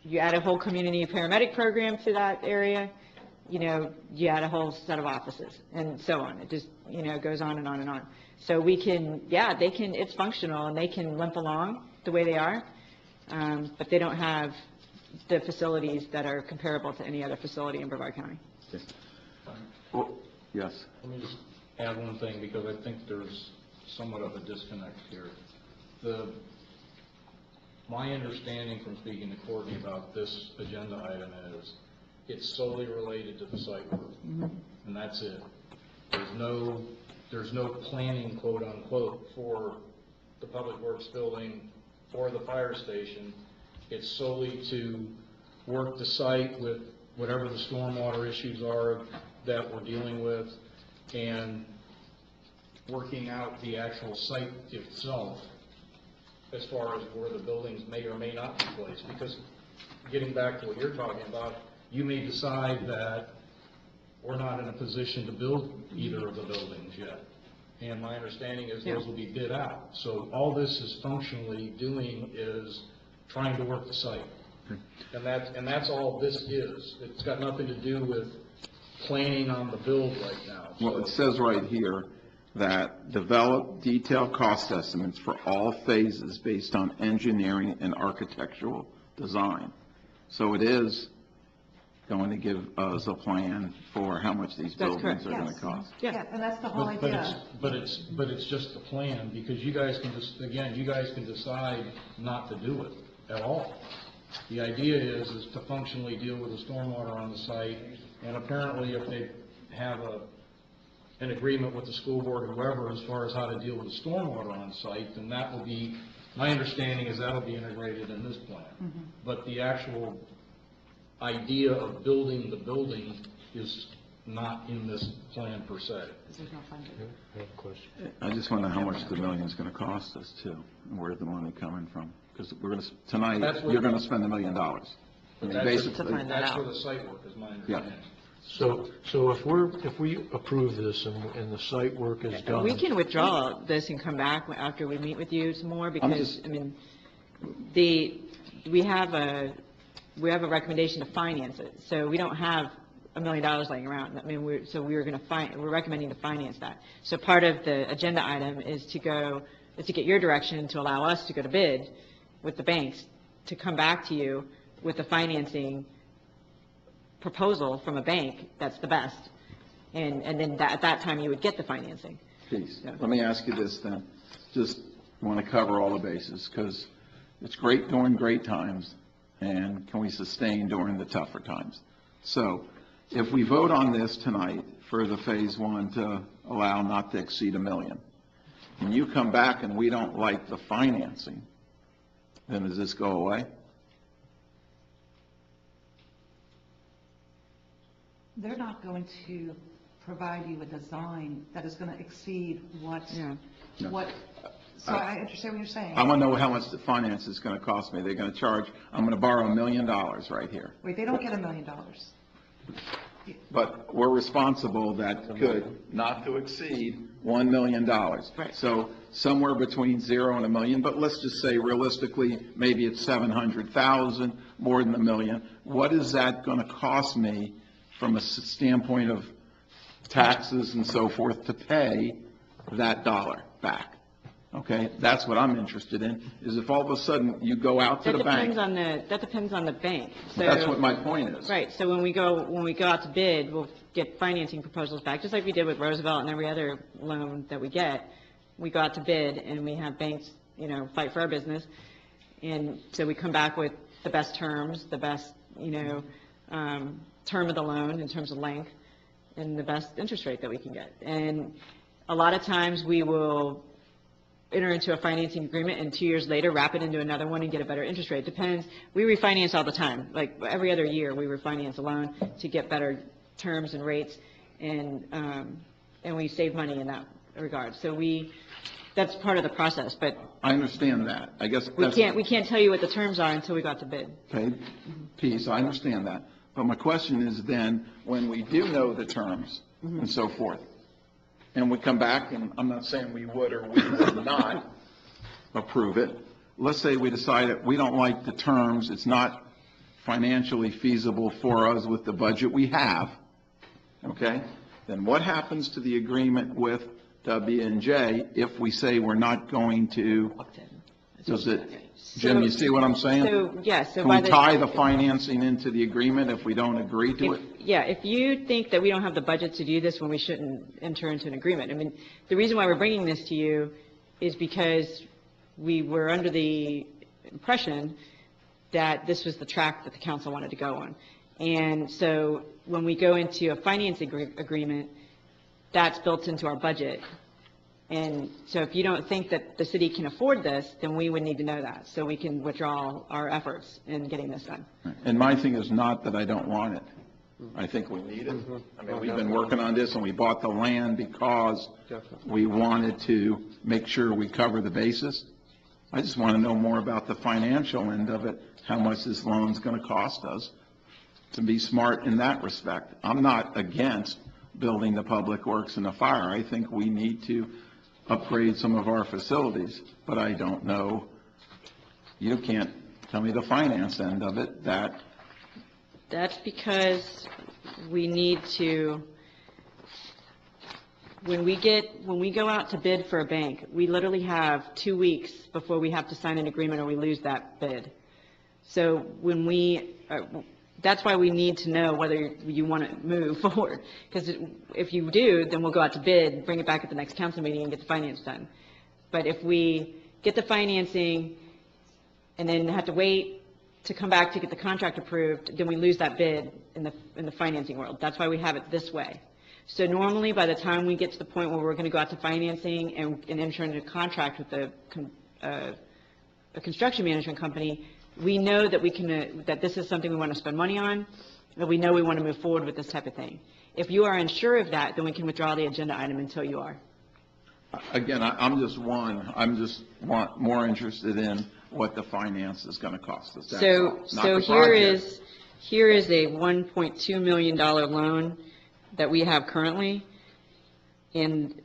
Speaker 4: you add a whole community paramedic program to that area, you add a whole set of offices and so on. It just, goes on and on and on. So it's functional and they can limp along the way they are, but they don't have the facilities that are comparable to any other facility in Brevard County.
Speaker 1: Well, yes.
Speaker 2: Let me just add one thing, because I think there's somewhat of a disconnect here. My understanding from speaking to Courtney about this agenda item is it's solely related to the site work, and that's it. There's no planning, quote unquote, for the Public Works building or the fire station. It's solely to work the site with whatever the stormwater issues are that we're dealing with, and working out the actual site itself as far as where the buildings may or may not be placed. Because getting back to what you're talking about, you may decide that we're not in a position to build either of the buildings yet. And my understanding is those will be bid out. So all this is functionally doing is trying to work the site. And that's all this is. It's got nothing to do with planning on the build right now.
Speaker 1: Well, it says right here that develop detailed cost estimates for all phases based on engineering and architectural design. So it is going to give us a plan for how much these buildings are going to cost.
Speaker 11: Yeah, and that's the whole idea.
Speaker 2: But it's just the plan, because you guys can decide not to do it at all. The idea is to functionally deal with the stormwater on the site, and apparently if they have an agreement with the school board or whoever as far as how to deal with the stormwater on site, then that will be, my understanding is that'll be integrated in this plan. But the actual idea of building the building is not in this plan per se.
Speaker 1: I just want to know how much the million is going to cost us too, and where's the money coming from? Because tonight, you're going to spend $1 million. I mean, basically,
Speaker 2: That's for the site work, is my understanding.
Speaker 5: So if we approve this and the site work is done.
Speaker 4: We can withdraw this and come back after we meet with you some more, because, we have we have a recommendation to finance it. So we don't have $1 million laying around. I mean, we're recommending to finance that. So part of the agenda item is to get your direction to allow us to go to bid with the banks, to come back to you with the financing proposal from a bank that's the best. And then at that time, you would get the financing.
Speaker 1: Please, let me ask you this then. Just want to cover all the bases, because it's great during great times, and can we sustain during the tougher times? So if we vote on this tonight for the Phase 1 to allow not to exceed $1 million, and you come back and we don't like the financing, then does this go away?
Speaker 11: They're not going to provide you a design that is going to exceed what,
Speaker 1: No.
Speaker 11: what, so I understand what you're saying.
Speaker 1: I want to know how much the finance is going to cost me. They're going to charge, I'm going to borrow $1 million right here.
Speaker 11: Wait, they don't get $1 million.
Speaker 1: But we're responsible that could not to exceed $1 million.
Speaker 4: Right.
Speaker 1: So somewhere between 0 and $1 million, but let's just say realistically, maybe it's 700,000, more than $1 million. What is that going to cost me from a standpoint of taxes and so forth to pay that dollar back? Okay, that's what I'm interested in, is if all of a sudden you go out to the bank.
Speaker 4: That depends on the bank. So,
Speaker 1: That's what my point is.
Speaker 4: Right, so when we go out to bid, we'll get financing proposals back, just like we did with Roosevelt and every other loan that we get. We go out to bid and we have banks, fight for our business. And so we come back with the best terms, the best, term of the loan in terms of length, and the best interest rate that we can get. And a lot of times we will enter into a financing agreement and 2 years later wrap it into another one and get a better interest rate. Depends. We refinance all the time. Like every other year we refinance a loan to get better terms and rates, and we save money in that regard. So that's part of the process, but
Speaker 1: I understand that. I guess
Speaker 4: we can't tell you what the terms are until we got to bid.
Speaker 1: Okay, Peace, I understand that. But my question is then, when we do know the terms and so forth, and we come back, and I'm not saying we would or we would not approve it, let's say we decide that we don't like the terms, it's not financially feasible for us with the budget we have, okay? Then what happens to the agreement with W&J if we say we're not going to, does it, Jim, you see what I'm saying?
Speaker 4: So, yes. So
Speaker 1: Can we tie the financing into the agreement if we don't agree to it?
Speaker 4: Yeah, if you think that we don't have the budget to do this, when we shouldn't enter into an agreement. I mean, the reason why we're bringing this to you is because we were under the impression that this was the track that the council wanted to go on. And so when we go into a financing agreement, that's built into our budget. And so if you don't think that the city can afford this, then we would need to know that, so we can withdraw our efforts in getting this done.
Speaker 1: And my thing is not that I don't want it. I think we need it. I mean, we've been working on this, and we bought the land because we wanted to make sure we cover the basis. I just want to know more about the financial end of it, how much this loan's going to cost us, to be smart in that respect. I'm not against building the public works and the fire. I think we need to upgrade some of our facilities, but I don't know. You can't tell me the finance end of it.
Speaker 4: That's because we need to, when we go out to bid for a bank, we literally have 2 weeks before we have to sign an agreement or we lose that bid. So that's why we need to know whether you want to move forward. Because if you do, then we'll go out to bid, bring it back at the next council meeting and get the finance done. But if we get the financing and then have to wait to come back to get the contract approved, then we lose that bid in the financing world. That's why we have it this way. So normally, by the time we get to the point where we're going to go out to financing and enter into a contract with a construction management company, we know that that this is something we want to spend money on, that we know we want to move forward with this type of thing. If you are unsure of that, then we can withdraw the agenda item until you are.
Speaker 1: Again, I'm just more interested in what the finance is going to cost us.
Speaker 4: So here is a $1.2 million loan that we have currently, and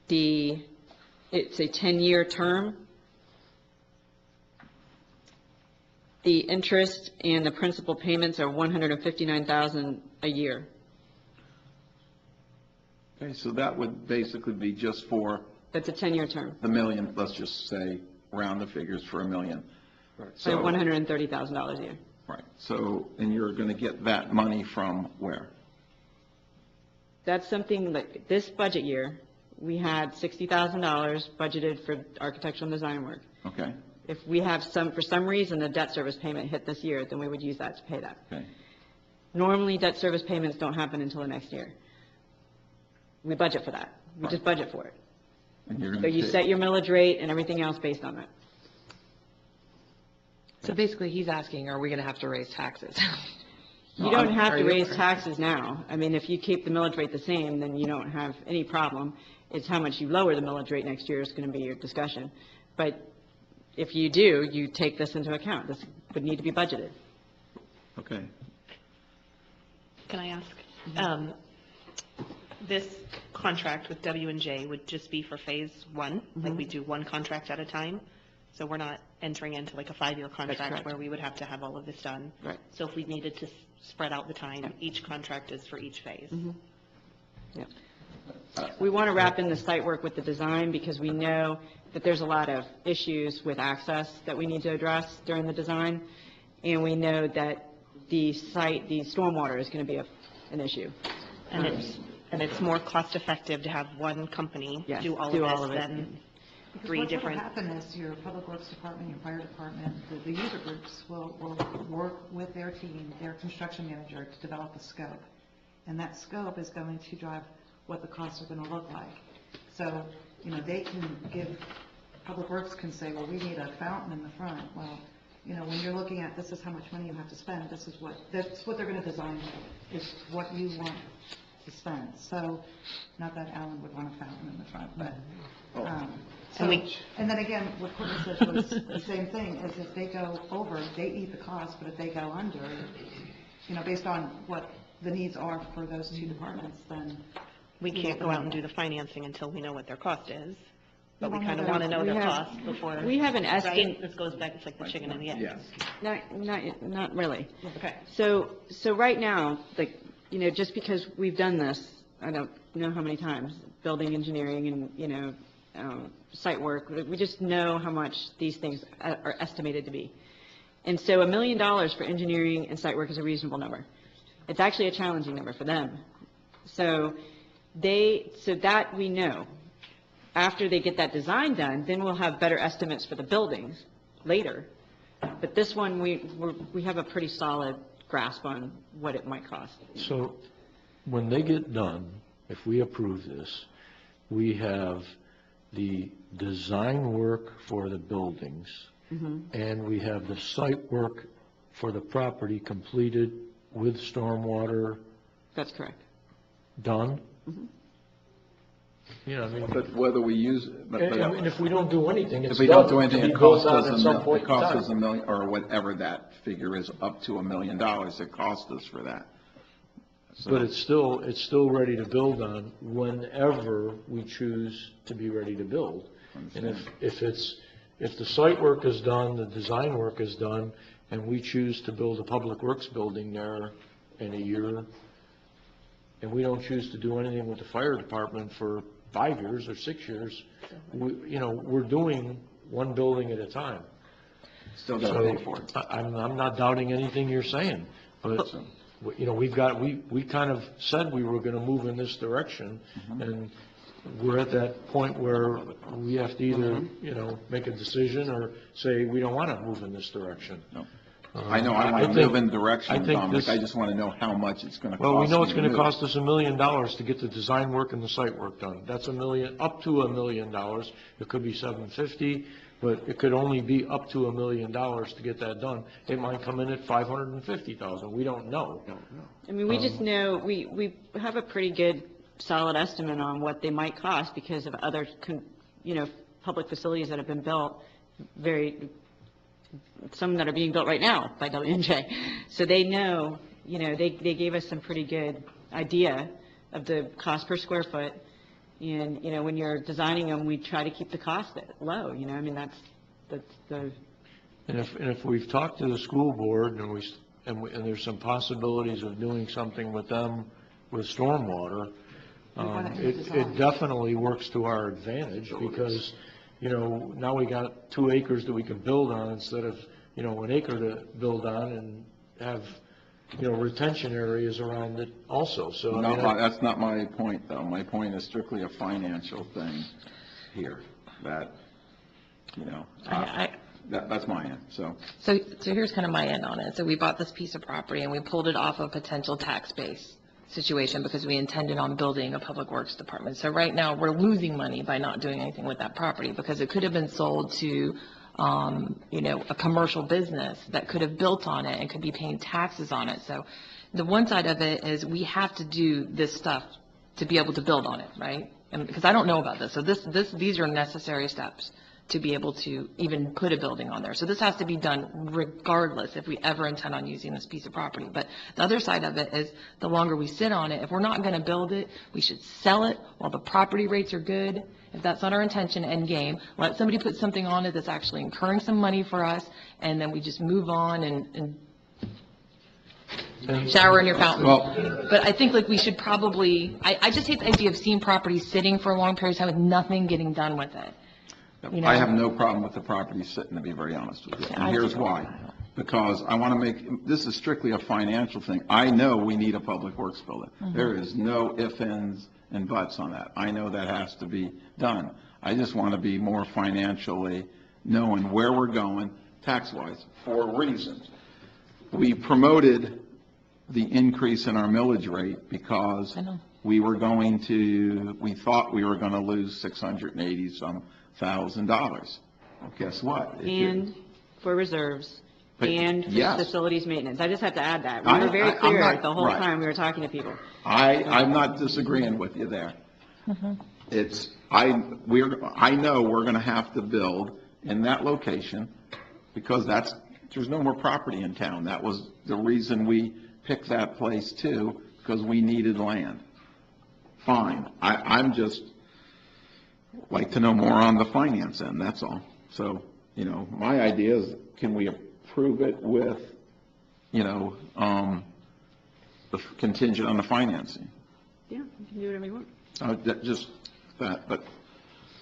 Speaker 4: it's a 10-year term. The interest and the principal payments are $159,000 a year.
Speaker 1: Okay, so that would basically be just for
Speaker 4: That's a 10-year term,
Speaker 1: the million, let's just say, round the figures for $1 million.
Speaker 4: so $130,000 a year.
Speaker 1: Right, so, and you're going to get that money from where?
Speaker 4: That's something like, this budget year, we had $60,000 budgeted for architectural and design work.
Speaker 1: Okay,
Speaker 4: If we have for some reason, the debt service payment hit this year, then we would use that to pay that.
Speaker 1: okay,
Speaker 4: Normally, debt service payments don't happen until the next year. We budget for that. We just budget for it.
Speaker 1: and you're going
Speaker 4: So
Speaker 1: to
Speaker 4: you set your millage rate and everything else based on that.
Speaker 3: So basically, he's asking, are we going to have to raise taxes?
Speaker 4: You don't have
Speaker 3: Are
Speaker 4: to
Speaker 3: you-
Speaker 4: raise taxes now. I mean, if you keep the millage rate the same, then you don't have any problem. It's how much you lower the millage rate next year is going to be your discussion. But if you do, you take this into account. This would need to be budgeted.
Speaker 1: Okay,
Speaker 10: Can I ask? This contract with W&J would just be for phase one, like we do one contract at a time? So we're not entering into like a 5-year contract
Speaker 4: correct.
Speaker 10: where we would have to have all of this done?
Speaker 4: Right.
Speaker 10: So if we needed to spread out the time, each contract is for each phase?
Speaker 4: Yeah. We want to wrap in the site work with the design because we know that there's a lot of issues with access that we need to address during the design. And we know that the stormwater is going to be an issue.
Speaker 10: And it's more cost-effective to have one company
Speaker 4: Yes,
Speaker 10: do all
Speaker 4: do
Speaker 10: of
Speaker 4: all
Speaker 10: this
Speaker 4: of it.
Speaker 10: than
Speaker 11: Because
Speaker 10: three
Speaker 11: what will
Speaker 10: different...
Speaker 11: happen is your public works department, your fire department, the user groups will work with their team, their construction manager, to develop a scope. And that scope is going to drive what the costs are going to look like. So, they can public works can say, well, we need a fountain in the front. Well, when you're looking at this is how much money you have to spend, that's what they're going to design, is what you want to spend. So, not that Alan would want a fountain in the front, but, and then again, what Courtney said was the same thing, is if they go over, they eat the cost, but if they go under, based on what the needs are for those two departments, then.
Speaker 10: We can't go out and do the financing until we know what their cost is, but we
Speaker 11: We
Speaker 10: kind of
Speaker 11: have-
Speaker 10: want to know
Speaker 4: we
Speaker 10: their
Speaker 4: have-
Speaker 10: cost before...
Speaker 4: we have an
Speaker 10: Right?
Speaker 4: estimate-
Speaker 10: This goes back, it's like the chicken and the egg.
Speaker 1: yes.
Speaker 4: Not really.
Speaker 10: Okay.
Speaker 4: So right now, just because we've done this, I don't know how many times, building engineering and, site work, we just know how much these things are estimated to be. And so $1 million for engineering and site work is a reasonable number. It's actually a challenging number for them. So that we know. After they get that design done, then we'll have better estimates for the buildings later. But this one, we have a pretty solid grasp on what it might cost.
Speaker 13: So when they get done, if we approve this, we have the design work for the buildings, and we have the site work for the property completed with stormwater
Speaker 4: That's correct.
Speaker 13: done?
Speaker 1: But whether we use,
Speaker 13: And if we don't do anything, it's
Speaker 1: if we don't
Speaker 13: done
Speaker 1: do anything,
Speaker 13: to be
Speaker 1: it
Speaker 13: built
Speaker 1: costs
Speaker 13: on
Speaker 1: us
Speaker 13: at some point
Speaker 1: it
Speaker 13: in
Speaker 1: costs
Speaker 13: time.
Speaker 1: us $1 million, or whatever that figure is, up to $1 million, it costs us for that. So-
Speaker 13: But it's still ready to build on whenever we choose to be ready to build. And if the site work is done, the design work is done, and we choose to build a public works building there in a year, and we don't choose to do anything with the fire department for 5 years or 6 years, we're doing one building at a time.
Speaker 1: Still gotta pay for it.
Speaker 13: I'm not doubting anything you're saying, but, we kind of said we were gonna move in this direction, and we're at that point where we have to either, make a decision or say, we don't wanna move in this direction.
Speaker 1: No. I know, I want to
Speaker 13: think-
Speaker 1: move in the direction,
Speaker 13: I think
Speaker 1: Dominic,
Speaker 13: this-
Speaker 1: I just want to know how much it's going to cost.
Speaker 13: Well, we know it's
Speaker 1: me
Speaker 13: gonna
Speaker 1: move.
Speaker 13: cost us $1 million to get the design work and the site work done. That's up to $1 million. It could be $750, but it could only be up to $1 million to get that done. It might come in at $550,000. We don't know.
Speaker 4: I mean, we just know, we have a pretty good, solid estimate on what they might cost because of other, public facilities that have been built, some that are being built right now by W&J. So they know, they gave us some pretty good idea of the cost per square foot. And, when you're designing them, we try to keep the cost low, I mean, that's the
Speaker 13: And if we've talked to the school board and there's some possibilities of doing something with them with stormwater, it definitely works to our advantage because, now we got 2 acres that we can build on instead of, 1 acre to build on and have, retention areas around it also. So I mean,
Speaker 1: That's not my point, though. My point is strictly a financial thing here, that, that's my end, so.
Speaker 3: So here's kind of my end on it. So we bought this piece of property and we pulled it off a potential tax base situation because we intended on building a public works department. So right now, we're losing money by not doing anything with that property because it could have been sold to, a commercial business that could have built on it and could be paying taxes on it. So the one side of it is we have to do this stuff to be able to build on it, right? And because I don't know about this. So these are necessary steps to be able to even put a building on there. So this has to be done regardless if we ever intend on using this piece of property. But the other side of it is the longer we sit on it, if we're not going to build it, we should sell it while the property rates are good. If that's not our intention, end game, let somebody put something on it that's actually incurring some money for us, and then we just move on and shower in your fountain. But I think we should probably, I just hate the idea of seeing properties sitting for a long period of time with nothing getting done with it.
Speaker 1: I have no problem with the property sitting, to be very honest with you. And here's why. Because I want to this is strictly a financial thing. I know we need a public works building. There is no ifs, ands, and buts on that. I know that has to be done. I just want to be more financially knowing where we're going tax-wise for reasons. We promoted the increase in our millage rate because we thought we were going to lose $680-some thousand. Well, guess what?
Speaker 4: And for reserves and for
Speaker 1: yes.
Speaker 4: facilities maintenance. I just have to add that. We were very clear the whole time we were talking to people.
Speaker 1: I'm not disagreeing with you there. I know we're going to have to build in that location because there's no more property in town. That was the reason we picked that place too, because we needed land. Fine. I'm just like to know more on the finance end, that's all. So, my idea is, can we approve it with, the contingent on the financing?
Speaker 4: Yeah, you can do whatever you want.
Speaker 1: Just that, but.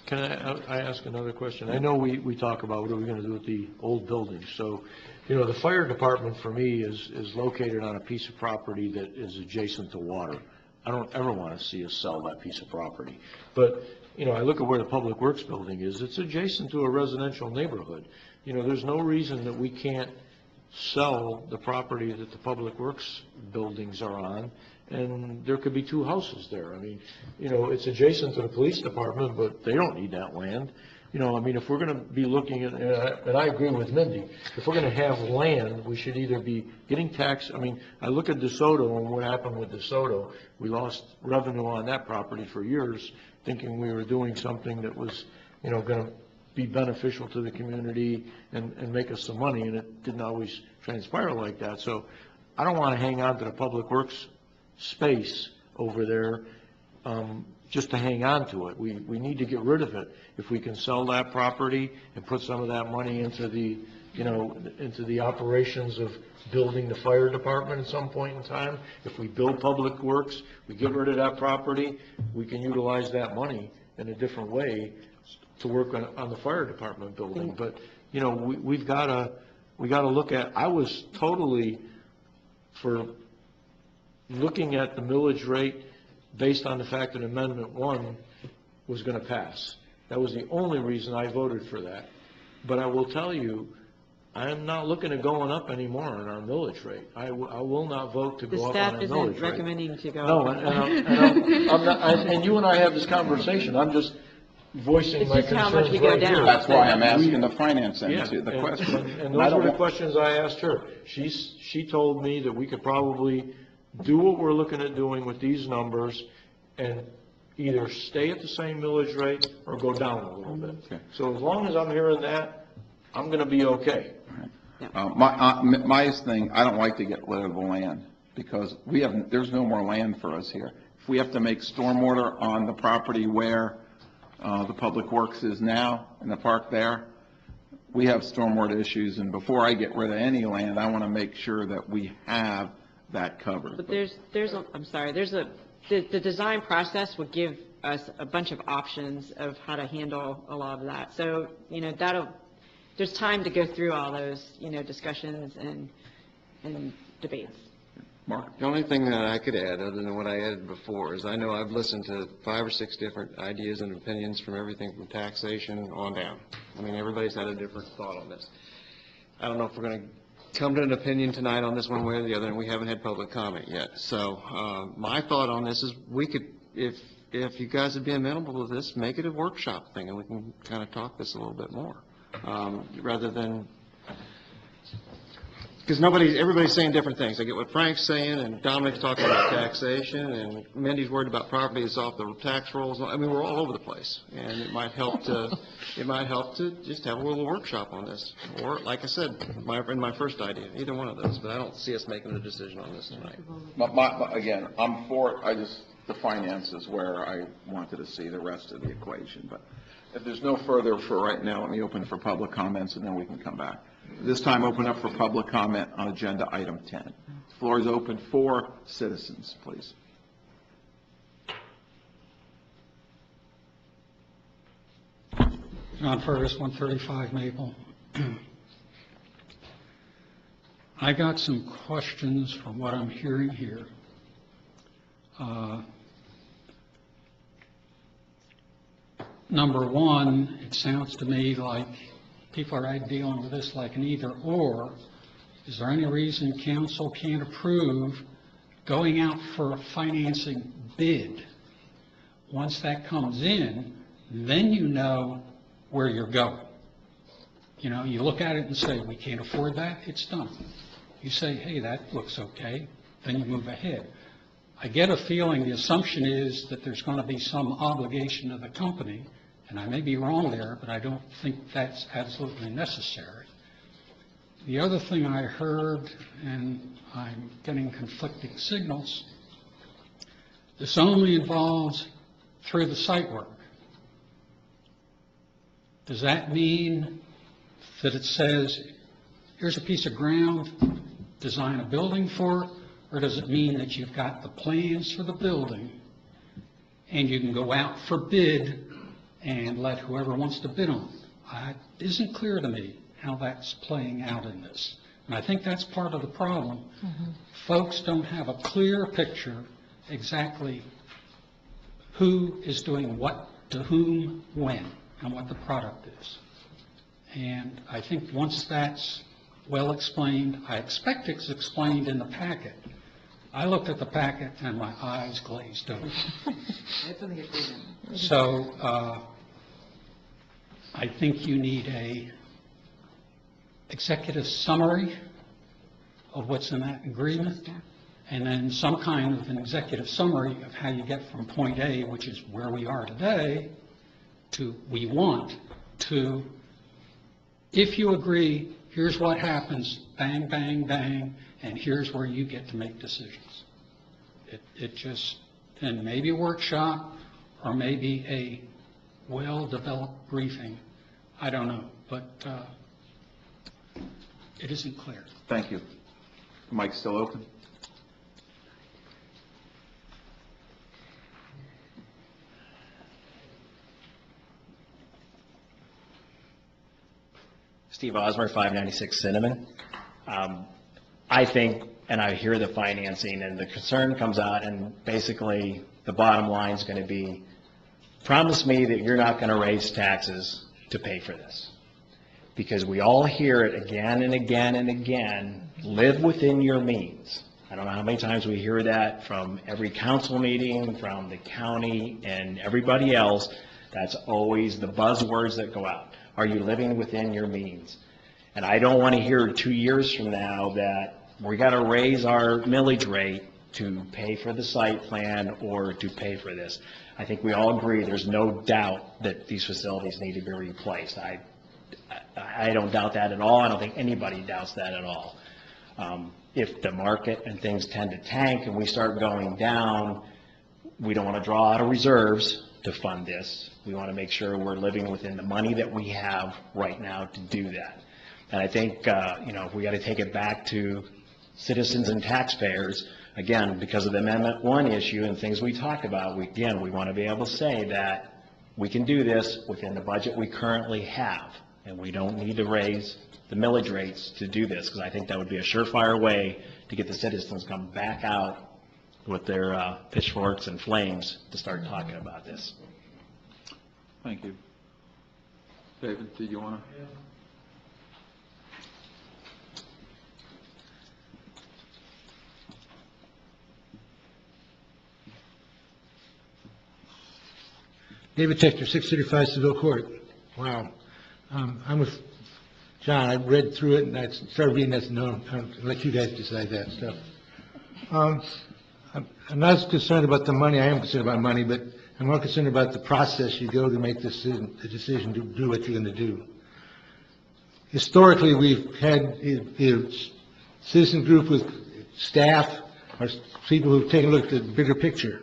Speaker 13: Can I ask another question? I know we talk about what are we going to do with the old buildings. So, the fire department for me is located on a piece of property that is adjacent to water. I don't ever want to see us sell that piece of property. But, I look at where the Public Works building is. It's adjacent to a residential neighborhood. There's no reason that we can't sell the property that the Public Works buildings are on, and there could be 2 houses there. I mean, it's adjacent to the police department, but they don't need that land. If we're going to be looking at, and I agree with Mindy, if we're going to have land, we should either be getting tax. I look at DeSoto and what happened with DeSoto. We lost revenue on that property for years, thinking we were doing something that was, going to be beneficial to the community and make us some money, and it didn't always transpire like that. So I don't want to hang on to the Public Works space over there just to hang on to it. We need to get rid of it. If we can sell that property and put some of that money into the, into the operations of building the fire department at some point in time, if we build Public Works, we get rid of that property, we can utilize that money in a different way to work on the fire department building. But, we've got to look at, I was totally for looking at the millage rate based on the fact that Amendment 1 was going to pass. That was the only reason I voted for that. But I will tell you, I'm not looking at going up anymore on our millage rate. I will not vote to go up on our millage rate.
Speaker 4: The staff isn't recommending to go
Speaker 13: No,
Speaker 4: up.
Speaker 13: I'm not, and you and I have this conversation. I'm just voicing my
Speaker 4: It's just how
Speaker 13: concerns
Speaker 4: much we go
Speaker 13: right
Speaker 4: down.
Speaker 13: here.
Speaker 1: That's why I'm asking the finance end
Speaker 13: Yeah,
Speaker 1: to the question.
Speaker 13: And those were the questions I asked her. She told me that we could probably do what we're looking at doing with these numbers and either stay at the same millage rate or go down a little bit.
Speaker 1: Okay.
Speaker 13: So as long as I'm hearing that, I'm going to be okay.
Speaker 1: My thing, I don't like to get rid of the land because there's no more land for us here. If we have to make stormwater on the property where the Public Works is now in the park there, we have stormwater issues, and before I get rid of any land, I want to make sure that we have that covered.
Speaker 4: But the design process would give us a bunch of options of how to handle a lot of that. So, there's time to go through all those, discussions and debates.
Speaker 1: Mark?
Speaker 12: The only thing that I could add, other than what I added before, is I know I've listened to 5 or 6 different ideas and opinions from everything from taxation on down. I mean, everybody's had a different thought on this. I don't know if we're going to come to an opinion tonight on this one way or the other, and we haven't had public comment yet. So my thought on this is we could, if you guys would be amenable to this, make it a workshop thing, and we can kind of talk this a little bit more, rather than, because everybody's saying different things. I get what Frank's saying, and Dominic's talking about taxation, and Mindy's worried about property that's off the tax rolls. I mean, we're all over the place, and it might help to just have a little workshop on this. Or, like I said, in my first idea, either one of those, but I don't see us making a decision on this tonight.
Speaker 1: Again, I'm for it. The finance is where I wanted to see the rest of the equation. But if there's no further for right now, let me open for public comments, and then we can come back. This time, open up for public comment on agenda item 10. Floor is open for citizens, please.
Speaker 14: John Fergus, 135 Maple. I got some questions from what I'm hearing here. Number one, it sounds to me like people are dealing with this like an either or. Is there any reason council can't approve going out for a financing bid? Once that comes in, then you know where you're going. You look at it and say, we can't afford that, it's done. You say, hey, that looks okay, then you move ahead. I get a feeling the assumption is that there's going to be some obligation of the company, and I may be wrong there, but I don't think that's absolutely necessary. The other thing I heard, and I'm getting conflicting signals, this only involves through the site work. Does that mean that it says, here's a piece of ground, design a building for it? Or does it mean that you've got the plans for the building and you can go out for bid and let whoever wants to bid on it? It isn't clear to me how that's playing out in this. And I think that's part of the problem. Folks don't have a clear picture exactly who is doing what to whom, when, and what the product is. And I think once that's well explained, I expect it's explained in the packet. I looked at the packet and my eyes glazed over.
Speaker 11: It's in the agreement.
Speaker 14: So I think you need a executive summary of what's in that agreement, and then some kind of an executive summary of how you get from point A, which is where we are today, to we want to, if you agree, here's what happens, bang, bang, bang, and here's where you get to make decisions. It just, and maybe a workshop or maybe a well-developed briefing. I don't know, but it isn't clear.
Speaker 1: Thank you. The mic's still open?
Speaker 15: Steve Osmer, 596 Cinnamon. I think, and I hear the financing, and the concern comes out, and basically the bottom line is going to be, promise me that you're not going to raise taxes to pay for this. Because we all hear it again and again and again, live within your means. I don't know how many times we hear that from every council meeting, from the county, and everybody else. That's always the buzzwords that go out. Are you living within your means? And I don't want to hear 2 years from now that we got to raise our millage rate to pay for the site plan or to pay for this. I think we all agree there's no doubt that these facilities need to be replaced. I don't doubt that at all. I don't think anybody doubts that at all. If the market and things tend to tank and we start going down, we don't want to draw out of reserves to fund this. We want to make sure we're living within the money that we have right now to do that. And I think, we got to take it back to citizens and taxpayers, again, because of the Amendment 1 issue and things we talked about. We want to be able to say that we can do this within the budget we currently have, and we don't need to raise the millage rates to do this, because I think that would be a surefire way to get the citizens to come back out with their pitchforks and flames to start talking about this.
Speaker 1: Thank you. David, did you want to?
Speaker 16: David Texter, 635 Seville Court. Wow. I'm with John. I read through it, and I started reading that. No, I'll let you guys decide that stuff. I'm not as concerned about the money. I am concerned about money, but I'm more concerned about the process you go to make the decision to do what you're going to do. Historically, we've had a citizen group with staff or people who've taken a look at the bigger picture.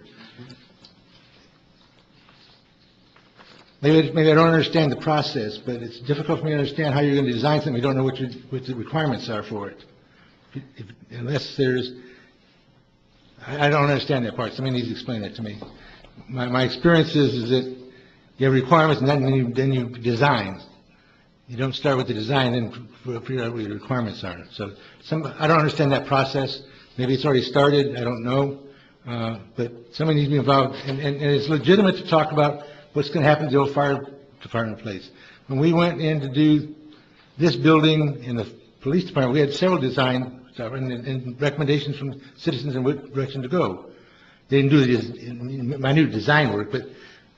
Speaker 16: Maybe I don't understand the process, but it's difficult for me to understand how you're going to design something you don't know what the requirements are for it. Unless there's, I don't understand that part. Somebody needs to explain that to me. My experience is that you have requirements and then you design. You don't start with the design and then figure out what your requirements are. So I don't understand that process. Maybe it's already started. I don't know. But somebody needs to be involved. And it's legitimate to talk about what's going to happen to the old fire department place. When we went in to do this building in the police department, we had several design and recommendations from citizens in what direction to go. They didn't do the minute design work, but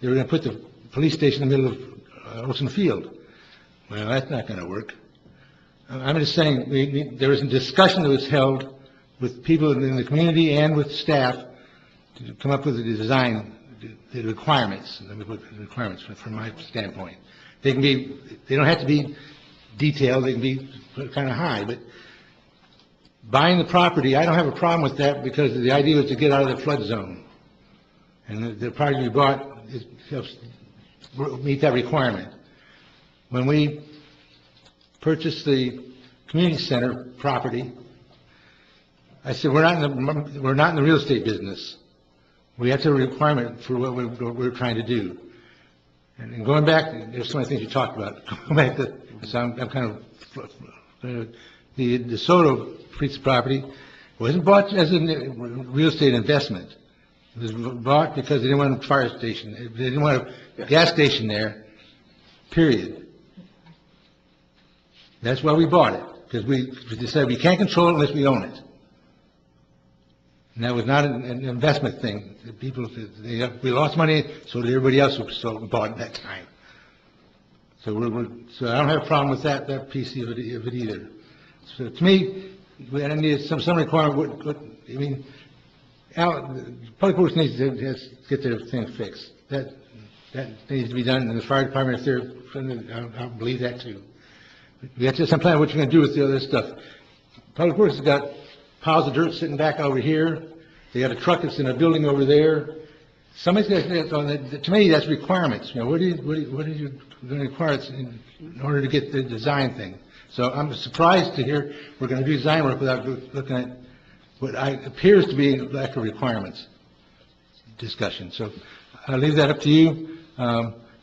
Speaker 16: they were going to put the police station in the middle of Olson Field. Well, that's not going to work. I'm just saying there was a discussion that was held with people in the community and with staff to come up with the design, the requirements. Let me put the requirements from my standpoint. They don't have to be detailed. They can be kind of high, but buying the property, I don't have a problem with that because the idea was to get out of the flood zone. And the property we bought helps meet that requirement. When we purchased the community center property, I said, we're not in the real estate business. We have to have a requirement for what we're trying to do. And going back, there's so many things you talked about. Going back to, so I'm kind of, the DeSoto piece of property wasn't bought as a real estate investment. It was bought because they didn't want a fire station. They didn't want a gas station there, period. That's why we bought it, because we decided we can't control it unless we own it. And that was not an investment thing. We lost money, so did everybody else who bought at that time. So so I don't have a problem with that piece of it either. So to me, I need some requirement. I mean, Public Works needs to get their thing fixed. That needs to be done, and the fire department, if they're, I believe that too. We have to have some plan of what you're going to do with the other stuff. Public Works has got piles of dirt sitting back over here. They got a truck that's in a building over there. Somebody's got to me, that's requirements. You know, what are you going to require in order to get the design thing? So I'm surprised to hear we're going to do design work without looking at what appears to be lack of requirements discussion. So I'll leave that up to you.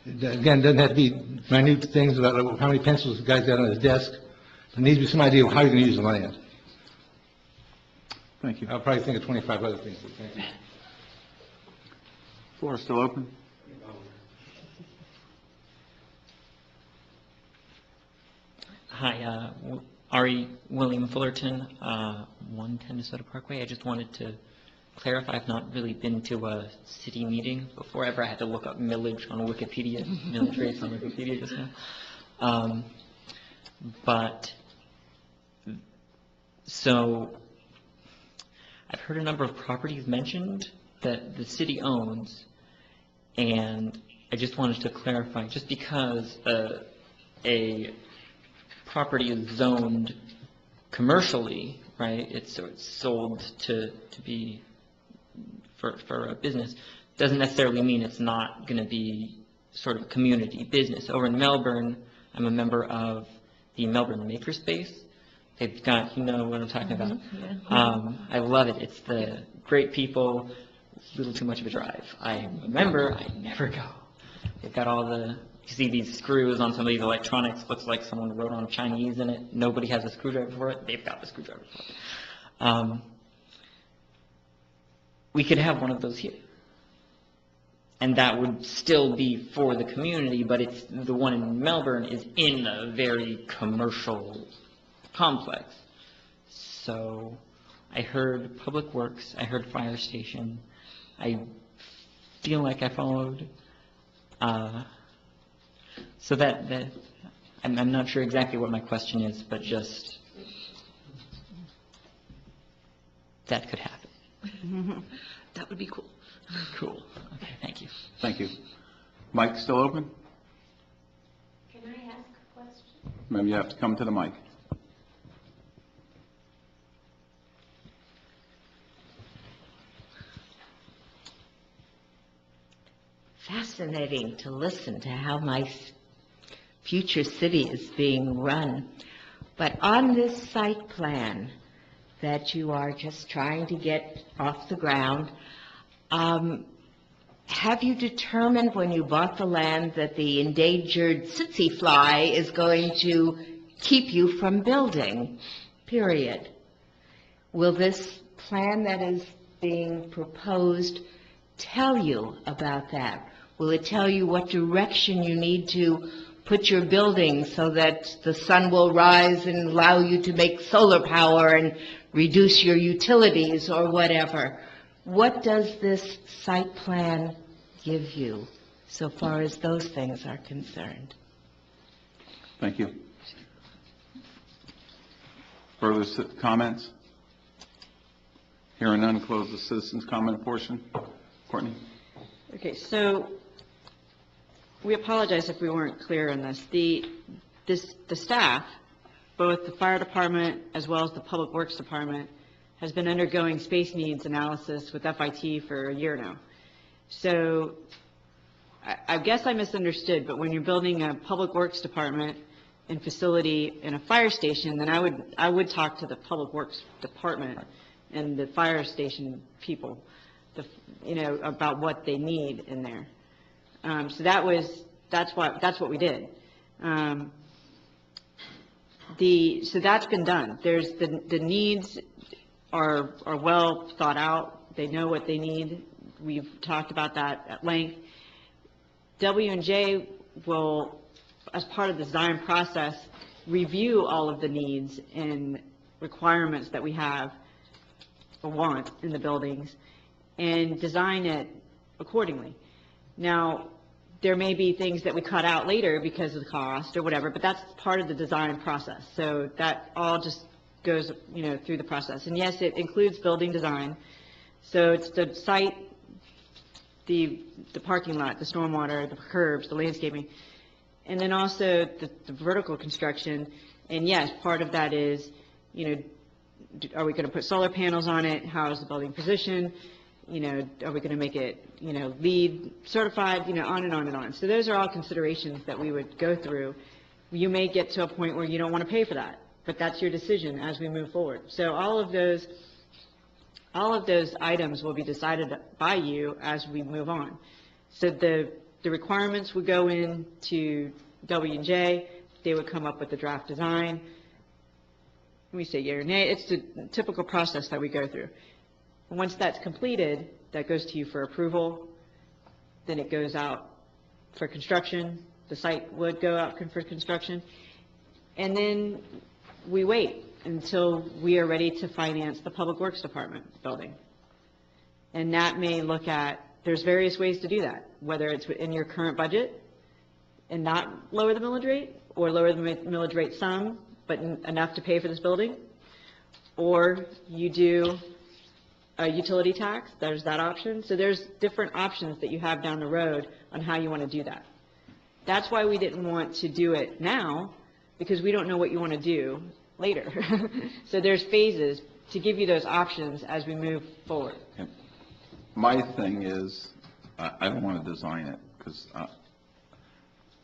Speaker 16: Again, it doesn't have to be minute things about how many pencils the guy's got on his desk. There needs to be some idea of how you're going to use the land.
Speaker 1: Thank you.
Speaker 16: I'll probably think of 25 other things. Thank you.
Speaker 1: Floor is still open.
Speaker 17: Hi, Ari William Fullerton, 110 DeSoto Parkway. I just wanted to clarify, I've not really been to a city meeting before ever. I had to look up millage on Wikipedia, millage rates on Wikipedia just now. So I've heard a number of properties mentioned that the city owns, and I just wanted to clarify, just because a property is zoned commercially, right, it's sold to be for a business, doesn't necessarily mean it's not going to be sort of a community business. Over in Melbourne, I'm a member of the Melbourne Makerspace. They've got, you know what I'm talking about. I love it. It's the great people, a little too much of a drive. I'm a member, I never go. They've got all the, you see these screws on some of these electronics, looks like someone wrote on Chinese in it. Nobody has a screwdriver for it. They've got the screwdriver for it. We could have one of those here. And that would still be for the community, but it's, the one in Melbourne is in a very commercial complex. So I heard Public Works, I heard Fire Station. I feel like I followed. So that I'm not sure exactly what my question is, but just that could happen.
Speaker 4: That would be cool.
Speaker 17: Cool. Okay, thank you.
Speaker 1: Thank you. Mic still open?
Speaker 9: Can I ask a question?
Speaker 1: Maybe you have to come to the mic.
Speaker 8: Fascinating to listen to how my future city is being run. But on this site plan that you are just trying to get off the ground, have you determined when you bought the land that the endangered tsetse fly is going to keep you from building, period? Will this plan that is being proposed tell you about that? Will it tell you what direction you need to put your building so that the sun will rise and allow you to make solar power and reduce your utilities or whatever? What does this site plan give you so far as those things are concerned?
Speaker 1: Thank you. Further comments? Hearing none, close the citizens' comment portion. Courtney?
Speaker 4: Okay, so we apologize if we weren't clear on this. The staff, both the fire department as well as the public works department, has been undergoing space needs analysis with FIT for a year now. So I guess I misunderstood, but when you're building a public works department and facility and a fire station, then I would talk to the public works department and the fire station people, about what they need in there. So that's what we did. So that's been done. There's the needs are well thought out. They know what they need. We've talked about that at length. W&J will, as part of the design process, review all of the needs and requirements that we have or want in the buildings and design it accordingly. Now, there may be things that we cut out later because of the cost or whatever, but that's part of the design process. So that all just goes, through the process. And yes, it includes building design. So it's the site, the parking lot, the stormwater, the curbs, the landscaping, and then also the vertical construction. And yes, part of that is, are we going to put solar panels on it? How is the building positioned? Are we going to make it, LEED certified, on and on and on. So those are all considerations that we would go through. You may get to a point where you don't want to pay for that, but that's your decision as we move forward. So all of those items will be decided by you as we move on. So the requirements would go into W&J. They would come up with the draft design. We say yea or nay. It's the typical process that we go through. Once that's completed, that goes to you for approval. Then it goes out for construction. The site would go out for construction. And then we wait until we are ready to finance the Public Works Department building. And that may look at, there's various ways to do that, whether it's in your current budget and not lower the millage rate, or lower the millage rate some, but enough to pay for this building, or you do a utility tax. There's that option. So there's different options that you have down the road on how you want to do that. That's why we didn't want to do it now, because we don't know what you want to do later. So there's phases to give you those options as we move forward.
Speaker 1: My thing is, I don't want to design it, because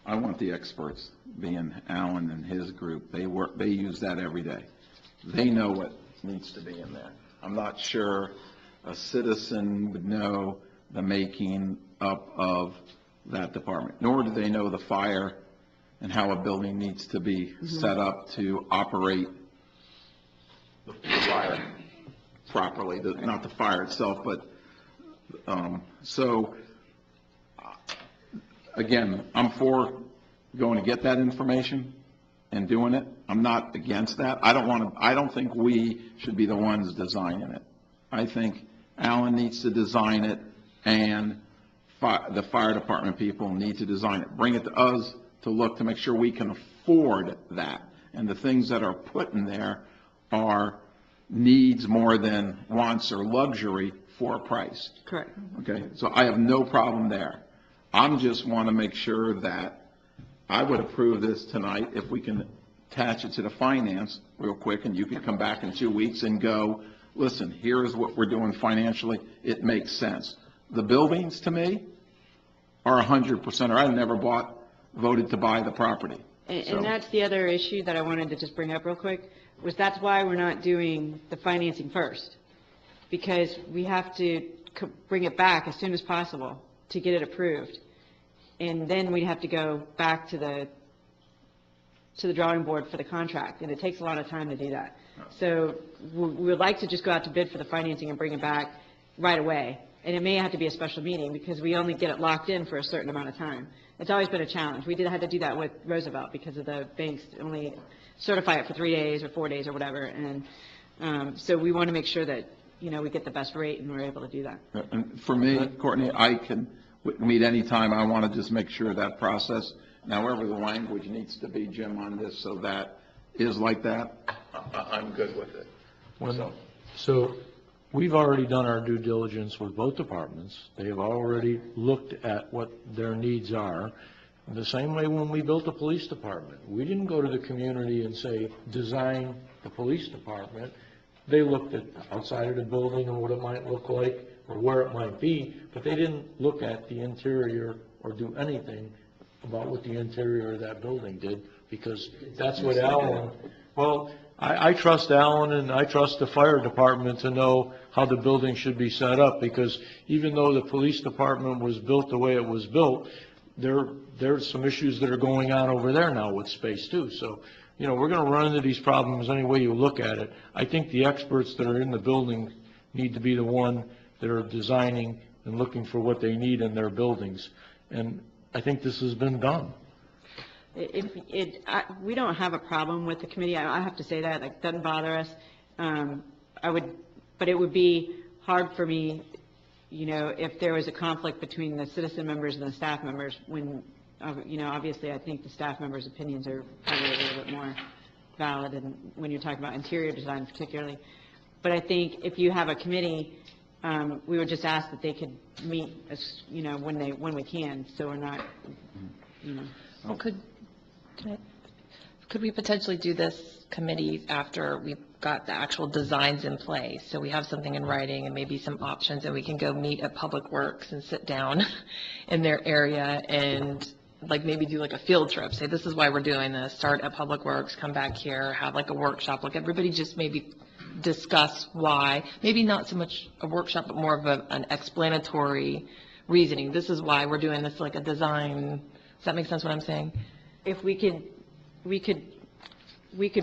Speaker 1: I want the experts, being Alan and his group. They use that every day. They know what needs to be in there. I'm not sure a citizen would know the making up of that department, nor do they know the fire and how a building needs to be set up to operate the fire properly, not the fire itself, but, so, again, I'm for going to get that information and doing it. I'm not against that. I don't think we should be the ones designing it. I think Alan needs to design it, and the fire department people need to design it. Bring it to us to look to make sure we can afford that. And the things that are put in there are needs more than wants or luxury for a price.
Speaker 4: Correct.
Speaker 1: Okay, so I have no problem there. I'm just want to make sure that I would approve this tonight if we can attach it to the finance real quick, and you can come back in 2 weeks and go, listen, here's what we're doing financially. It makes sense. The buildings, to me, are 100%, or I never voted to buy the property.
Speaker 4: And that's the other issue that I wanted to just bring up real quick, was that's why we're not doing the financing first. Because we have to bring it back as soon as possible to get it approved. And then we have to go back to the drawing board for the contract, and it takes a lot of time to do that. So we would like to just go out to bid for the financing and bring it back right away. And it may have to be a special meeting, because we only get it locked in for a certain amount of time. It's always been a challenge. We had to do that with Roosevelt because of the banks only certify it for 3 days or 4 days or whatever. And so we want to make sure that, we get the best rate and we're able to do that.
Speaker 1: And for me, Courtney, I can meet any time. I want to just make sure that process, however the language needs to be, Jim, on this, so that is like that, I'm good with it.
Speaker 13: So we've already done our due diligence with both departments. They have already looked at what their needs are. The same way when we built the police department. We didn't go to the community and say, design the police department. They looked at outside of the building and what it might look like or where it might be, but they didn't look at the interior or do anything about what the interior of that building did, because that's what Alan, well, I trust Alan and I trust the fire department to know how the building should be set up, because even though the police department was built the way it was built, there's some issues that are going on over there now with space too. So, we're going to run into these problems any way you look at it. I think the experts that are in the building need to be the one that are designing and looking for what they need in their buildings. And I think this has been done.
Speaker 4: We don't have a problem with the committee. I have to say that. It doesn't bother us. But it would be hard for me, if there was a conflict between the citizen members and the staff members, when, obviously I think the staff members' opinions are probably a little bit more valid, and when you're talking about interior design particularly. But I think if you have a committee, we would just ask that they could meet, when we can, so we're not,
Speaker 3: Well, could we potentially do this committee after we've got the actual designs in place? So we have something in writing and maybe some options, and we can go meet at Public Works and sit down in their area and maybe do a field trip. Say, this is why we're doing this. Start at Public Works, come back here, have a workshop. Everybody just maybe discuss why. Maybe not so much a workshop, but more of an explanatory reasoning. This is why we're doing this, like a design. Does that make sense what I'm saying?
Speaker 4: If we could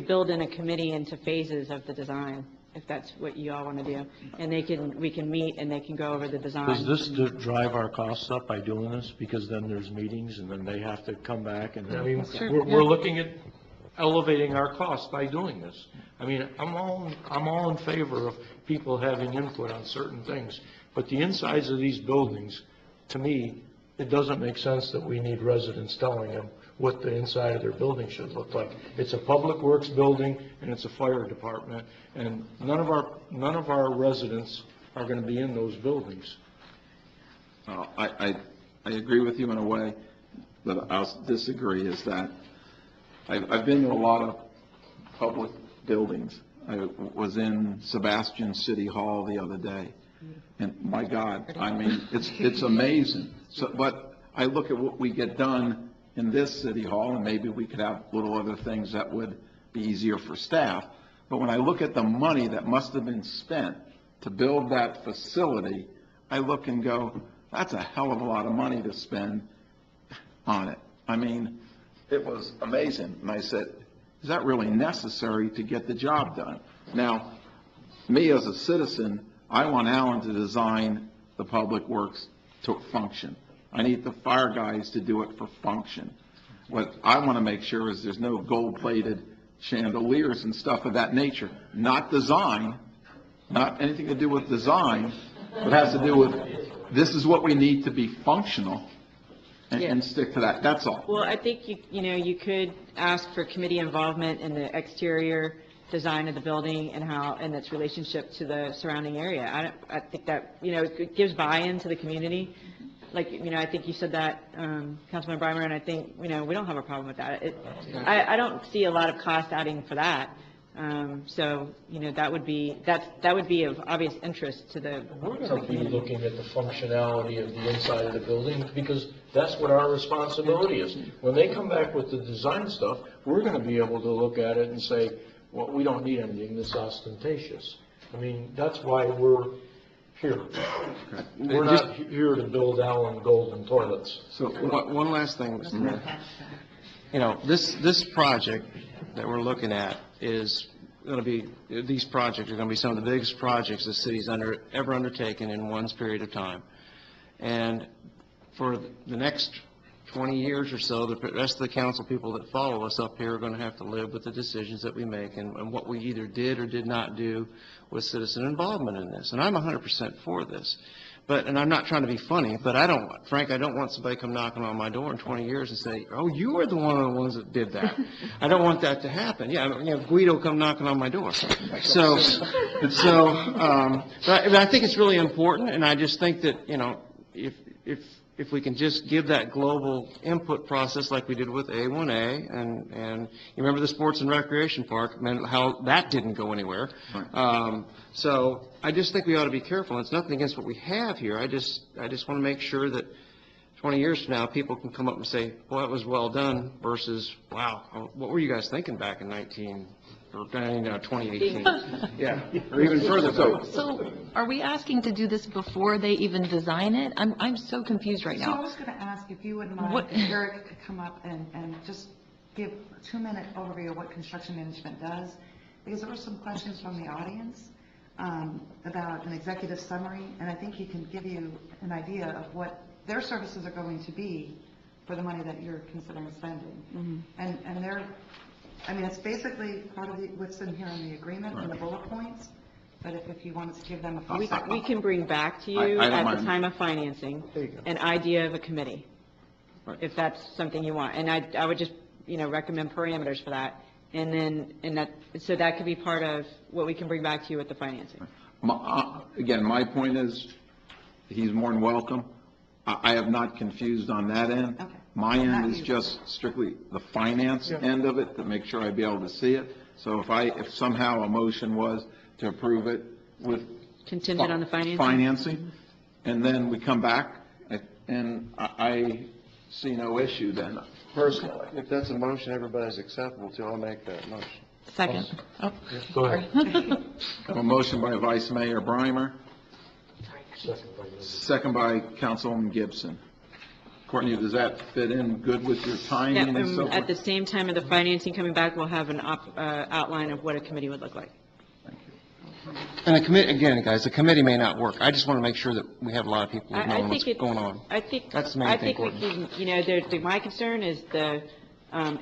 Speaker 4: build in a committee into phases of the design, if that's what you all want to do, and we can meet and they can go over the design.
Speaker 13: Does this drive our costs up by doing this? Because then there's meetings and then they have to come back, and we're looking at elevating our costs by doing this. I'm all in favor of people having input on certain things, but the insides of these buildings, to me, it doesn't make sense that we need residents telling them what the inside of their building should look like. It's a public works building and it's a fire department, and none of our residents are going to be in those buildings.
Speaker 1: I agree with you in a way, but I'll disagree, is that I've been to a lot of public buildings. I was in Sebastian City Hall the other day. And my God, I mean, it's amazing. So, but I look at what we get done in this city hall, and maybe we could have little other things that would be easier for staff. But when I look at the money that must have been spent to build that facility, I look and go, that's a hell of a lot of money to spend on it. I mean, it was amazing. And I said, is that really necessary to get the job done? Now, me as a citizen, I want Alan to design the public works to function. I need the fire guys to do it for function. What I want to make sure is there's no gold-plated chandeliers and stuff of that nature. Not design, not anything to do with design, but has to do with this is what we need to be functional, and stick to that. That's all.
Speaker 4: Well, I think you could ask for committee involvement in the exterior design of the building and its relationship to the surrounding area. I think that, it gives buy-in to the community. Like, I think you said that, Councilman Breimer, and I think, we don't have a problem with that. I don't see a lot of cost adding for that. So, that would be of obvious interest to the.
Speaker 13: We're going to be looking at the functionality of the inside of the building, because that's what our responsibility is. When they come back with the design stuff, we're going to be able to look at it and say, well, we don't need anything this ostentatious. I mean, that's why we're here. We're not here to build Allen golden toilets.
Speaker 12: So one last thing, Mr. Mayor. This project that we're looking at is going to be, these projects are going to be some of the biggest projects the city's ever undertaken in one period of time. And for the next 20 years or so, the rest of the council people that follow us up here are going to have to live with the decisions that we make and what we either did or did not do with citizen involvement in this. And I'm 100% for this. And I'm not trying to be funny, but Frank, I don't want somebody come knocking on my door in 20 years and say, oh, you were the one of the ones that did that. I don't want that to happen. Yeah, Guido come knocking on my door. But I think it's really important, and I just think that, if we can just give that global input process like we did with A1A, and you remember the Sports and Recreation Park, how that didn't go anywhere. Right. So I just think we ought to be careful. It's nothing against what we have here. I just want to make sure that 20 years from now, people can come up and say, well, that was well done, versus, wow, what were you guys thinking back in 2018? Yeah, or even further.
Speaker 3: So are we asking to do this before they even design it? I'm so confused right
Speaker 11: So
Speaker 3: now.
Speaker 11: I was going to ask if you wouldn't mind, if Eric could come up and just give a 2-minute overview of what construction management does, because there were some questions from the audience about an executive summary, and I think he can give you an idea of what their services are going to be for the money that you're considering spending. And they're, it's basically part of what's in here in the agreement and the bullet points, but if you wanted to give them a
Speaker 4: We can bring back to you at the time of financing an idea of a committee, if that's something you want. And I would just, recommend parameters for that. So that could be part of what we can bring back to you at the financing.
Speaker 1: Again, my point is, he's more than welcome. I have not confused on that end.
Speaker 11: Okay.
Speaker 1: My end is just strictly the finance end of it, to make sure I'd be able to see it. So if somehow a motion was to approve it with
Speaker 4: contingent on the
Speaker 1: financing, and then we come back, and I see no issue then, personally.
Speaker 12: If that's a motion everybody's acceptable to, I'll make that motion.
Speaker 3: Second. Oh,
Speaker 13: Go ahead.
Speaker 1: I have a motion by Vice Mayor Breimer, second by Councilwoman Gibson. Courtney, does that fit in good with your timing and so forth?
Speaker 4: At the same time of the financing coming back, we'll have an outline of what a committee would look like.
Speaker 12: And a committee, again, guys, the committee may not work. I just want to make sure that we have a lot of people who know what's going on.
Speaker 4: I think
Speaker 12: That's the main thing,
Speaker 4: we can, my concern is the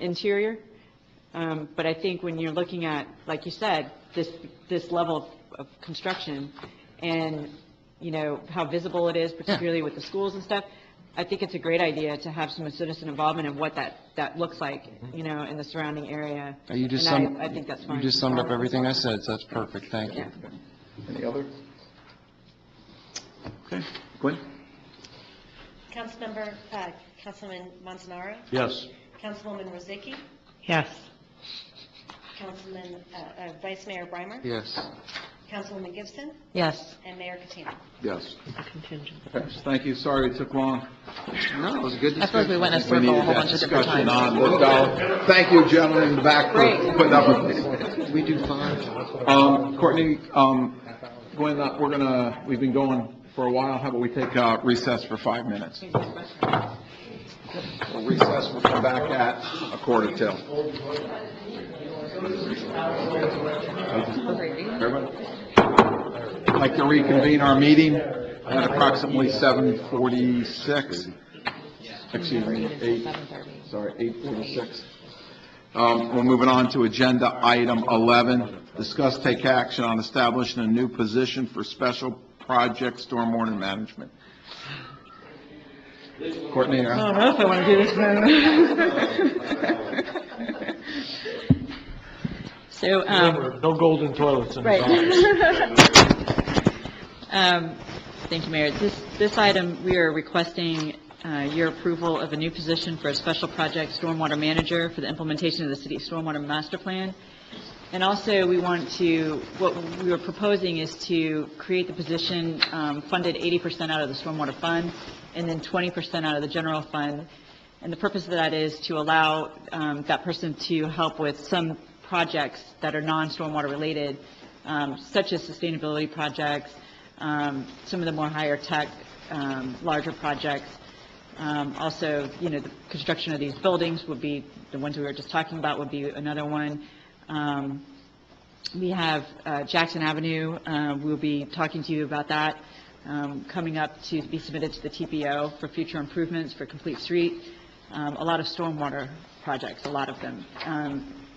Speaker 4: interior. But I think when you're looking at, like you said, this level of construction and, how visible it is, particularly with the schools and stuff, I think it's a great idea to have some citizen involvement in what that looks like, in the surrounding area.
Speaker 12: I
Speaker 4: think that's fine.
Speaker 12: You just summed up everything I said, so that's perfect. Thank you.
Speaker 1: Any other? Okay, Gwen?
Speaker 18: Councilman Montanaro?
Speaker 13: Yes.
Speaker 18: Councilwoman Rozicki?
Speaker 3: yes.
Speaker 18: Councilman, Vice Mayor Breimer?
Speaker 12: Yes.
Speaker 18: Councilwoman Gibson,
Speaker 3: Yes.
Speaker 18: and Mayor Catino.
Speaker 1: Yes. Yes, thank you, sorry it took long. No, it was a good discussion.
Speaker 3: I feel like we went in a
Speaker 1: We
Speaker 3: circle
Speaker 1: needed
Speaker 3: a whole
Speaker 1: that
Speaker 3: bunch of different
Speaker 1: discussion
Speaker 3: times.
Speaker 1: on the dollar. Thank you, gentlemen in the back, for putting up with me.
Speaker 12: We do fine.
Speaker 1: Courtney, we've been going for a while, how about we take a recess for 5 minutes? We'll recess, we'll come back at 1:45. Everybody? I'd like to reconvene our meeting at approximately 7:46. Excuse me, 8:46. We're moving on to agenda item 11, discuss take action on establishing a new position for special project stormwater management. Courtney?
Speaker 4: I don't know if I want to do this now. So,
Speaker 13: Remember, no golden toilets in the
Speaker 4: right.
Speaker 13: office.
Speaker 4: Thank you, Mayor. This item, we are requesting your approval of a new position for a special project stormwater manager for the implementation of the city stormwater master plan. And also, what we were proposing is to create the position funded 80% out of the stormwater fund and then 20% out of the general fund. And the purpose of that is to allow that person to help with some projects that are non-stormwater related, such as sustainability projects, some of the more higher tech, larger projects. Also, the construction of these buildings would be, the ones we were just talking about would be another one. We have Jackson Avenue, we'll be talking to you about that, coming up to be submitted to the TPO for future improvements for Complete Street. A lot of stormwater projects, a lot of them.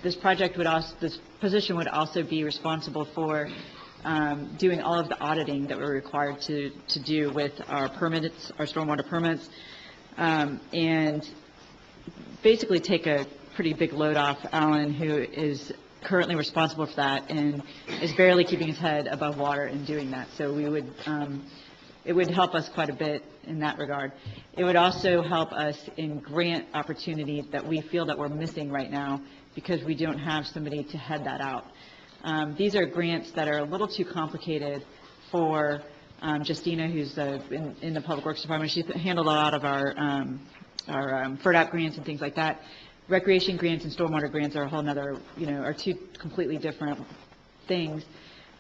Speaker 4: This position would also be responsible for doing all of the auditing that we're required to do with our permits, our stormwater permits, and basically take a pretty big load off Alan, who is currently responsible for that and is barely keeping his head above water in doing that. So it would help us quite a bit in that regard. It would also help us in grant opportunity that we feel that we're missing right now because we don't have somebody to head that out. These are grants that are a little too complicated for Justina, who's in the Public Works Department. She's handled a lot of our FERDAP grants and things like that. Recreation grants and stormwater grants are a whole nother, are two completely different things.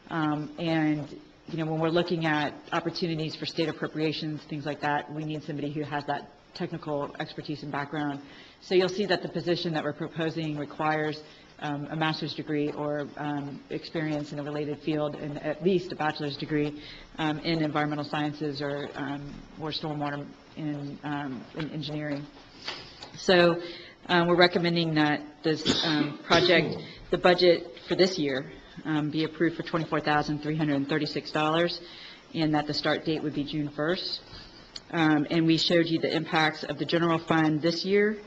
Speaker 4: And when we're looking at opportunities for state appropriations, things like that, we need somebody who has that technical expertise and background. So you'll see that the position that we're proposing requires a master's degree or experience in a related field, and at least a bachelor's degree in environmental sciences or stormwater in engineering. So we're recommending that this project, the budget for this year, be approved for $24,336, and that the start date would be June 1st. And we showed you the impacts of the general fund this year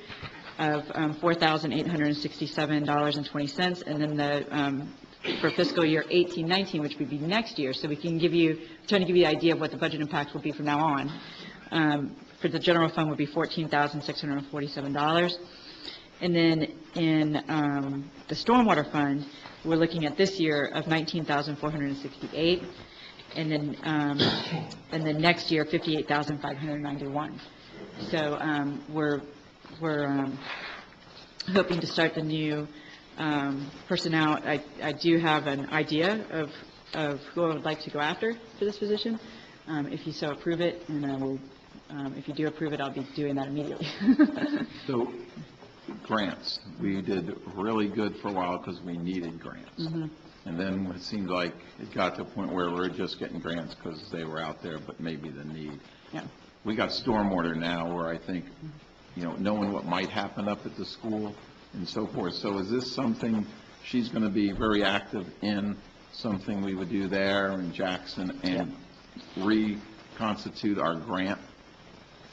Speaker 4: of $4,867.20, and then for fiscal year 18-19, which would be next year. So we can trying to give you the idea of what the budget impacts will be from now on. For the general fund would be $14,647. And then in the stormwater fund, we're looking at this year of $19,468, and then next year $58,591. So we're hoping to start the new person out. I do have an idea of who I would like to go after for this position, if you so approve it, and I will. If you do approve it, I'll be doing that immediately.
Speaker 1: So, grants. We did really good for a while because we needed grants.
Speaker 4: Mm-hmm.
Speaker 1: And then it seemed like it got to a point where we're just getting grants because they were out there, but maybe the need.
Speaker 4: Yeah.
Speaker 1: We got stormwater now where I think, knowing what might happen up at the school and so forth. So is this something she's going to be very active in, something we would do there in Jackson and reconstitute our grant?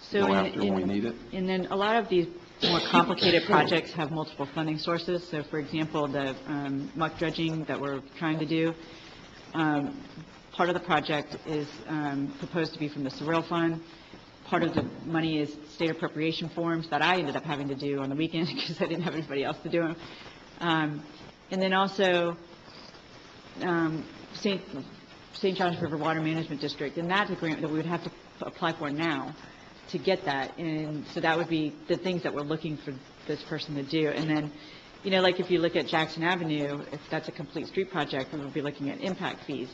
Speaker 4: So
Speaker 1: go after when we need it?
Speaker 4: And then a lot of these more complicated projects have multiple funding sources. So, for example, the muck dredging that we're trying to do, part of the project is proposed to be from the Surreal Fund. Part of the money is state appropriation forms that I ended up having to do on the weekend because I didn't have anybody else to do them. And then also, St. John's River Water Management District, and that's a grant that we would have to apply for now to get that. And so that would be the things that we're looking for this person to do. And then, like if you look at Jackson Avenue, if that's a complete street project, we would be looking at impact fees,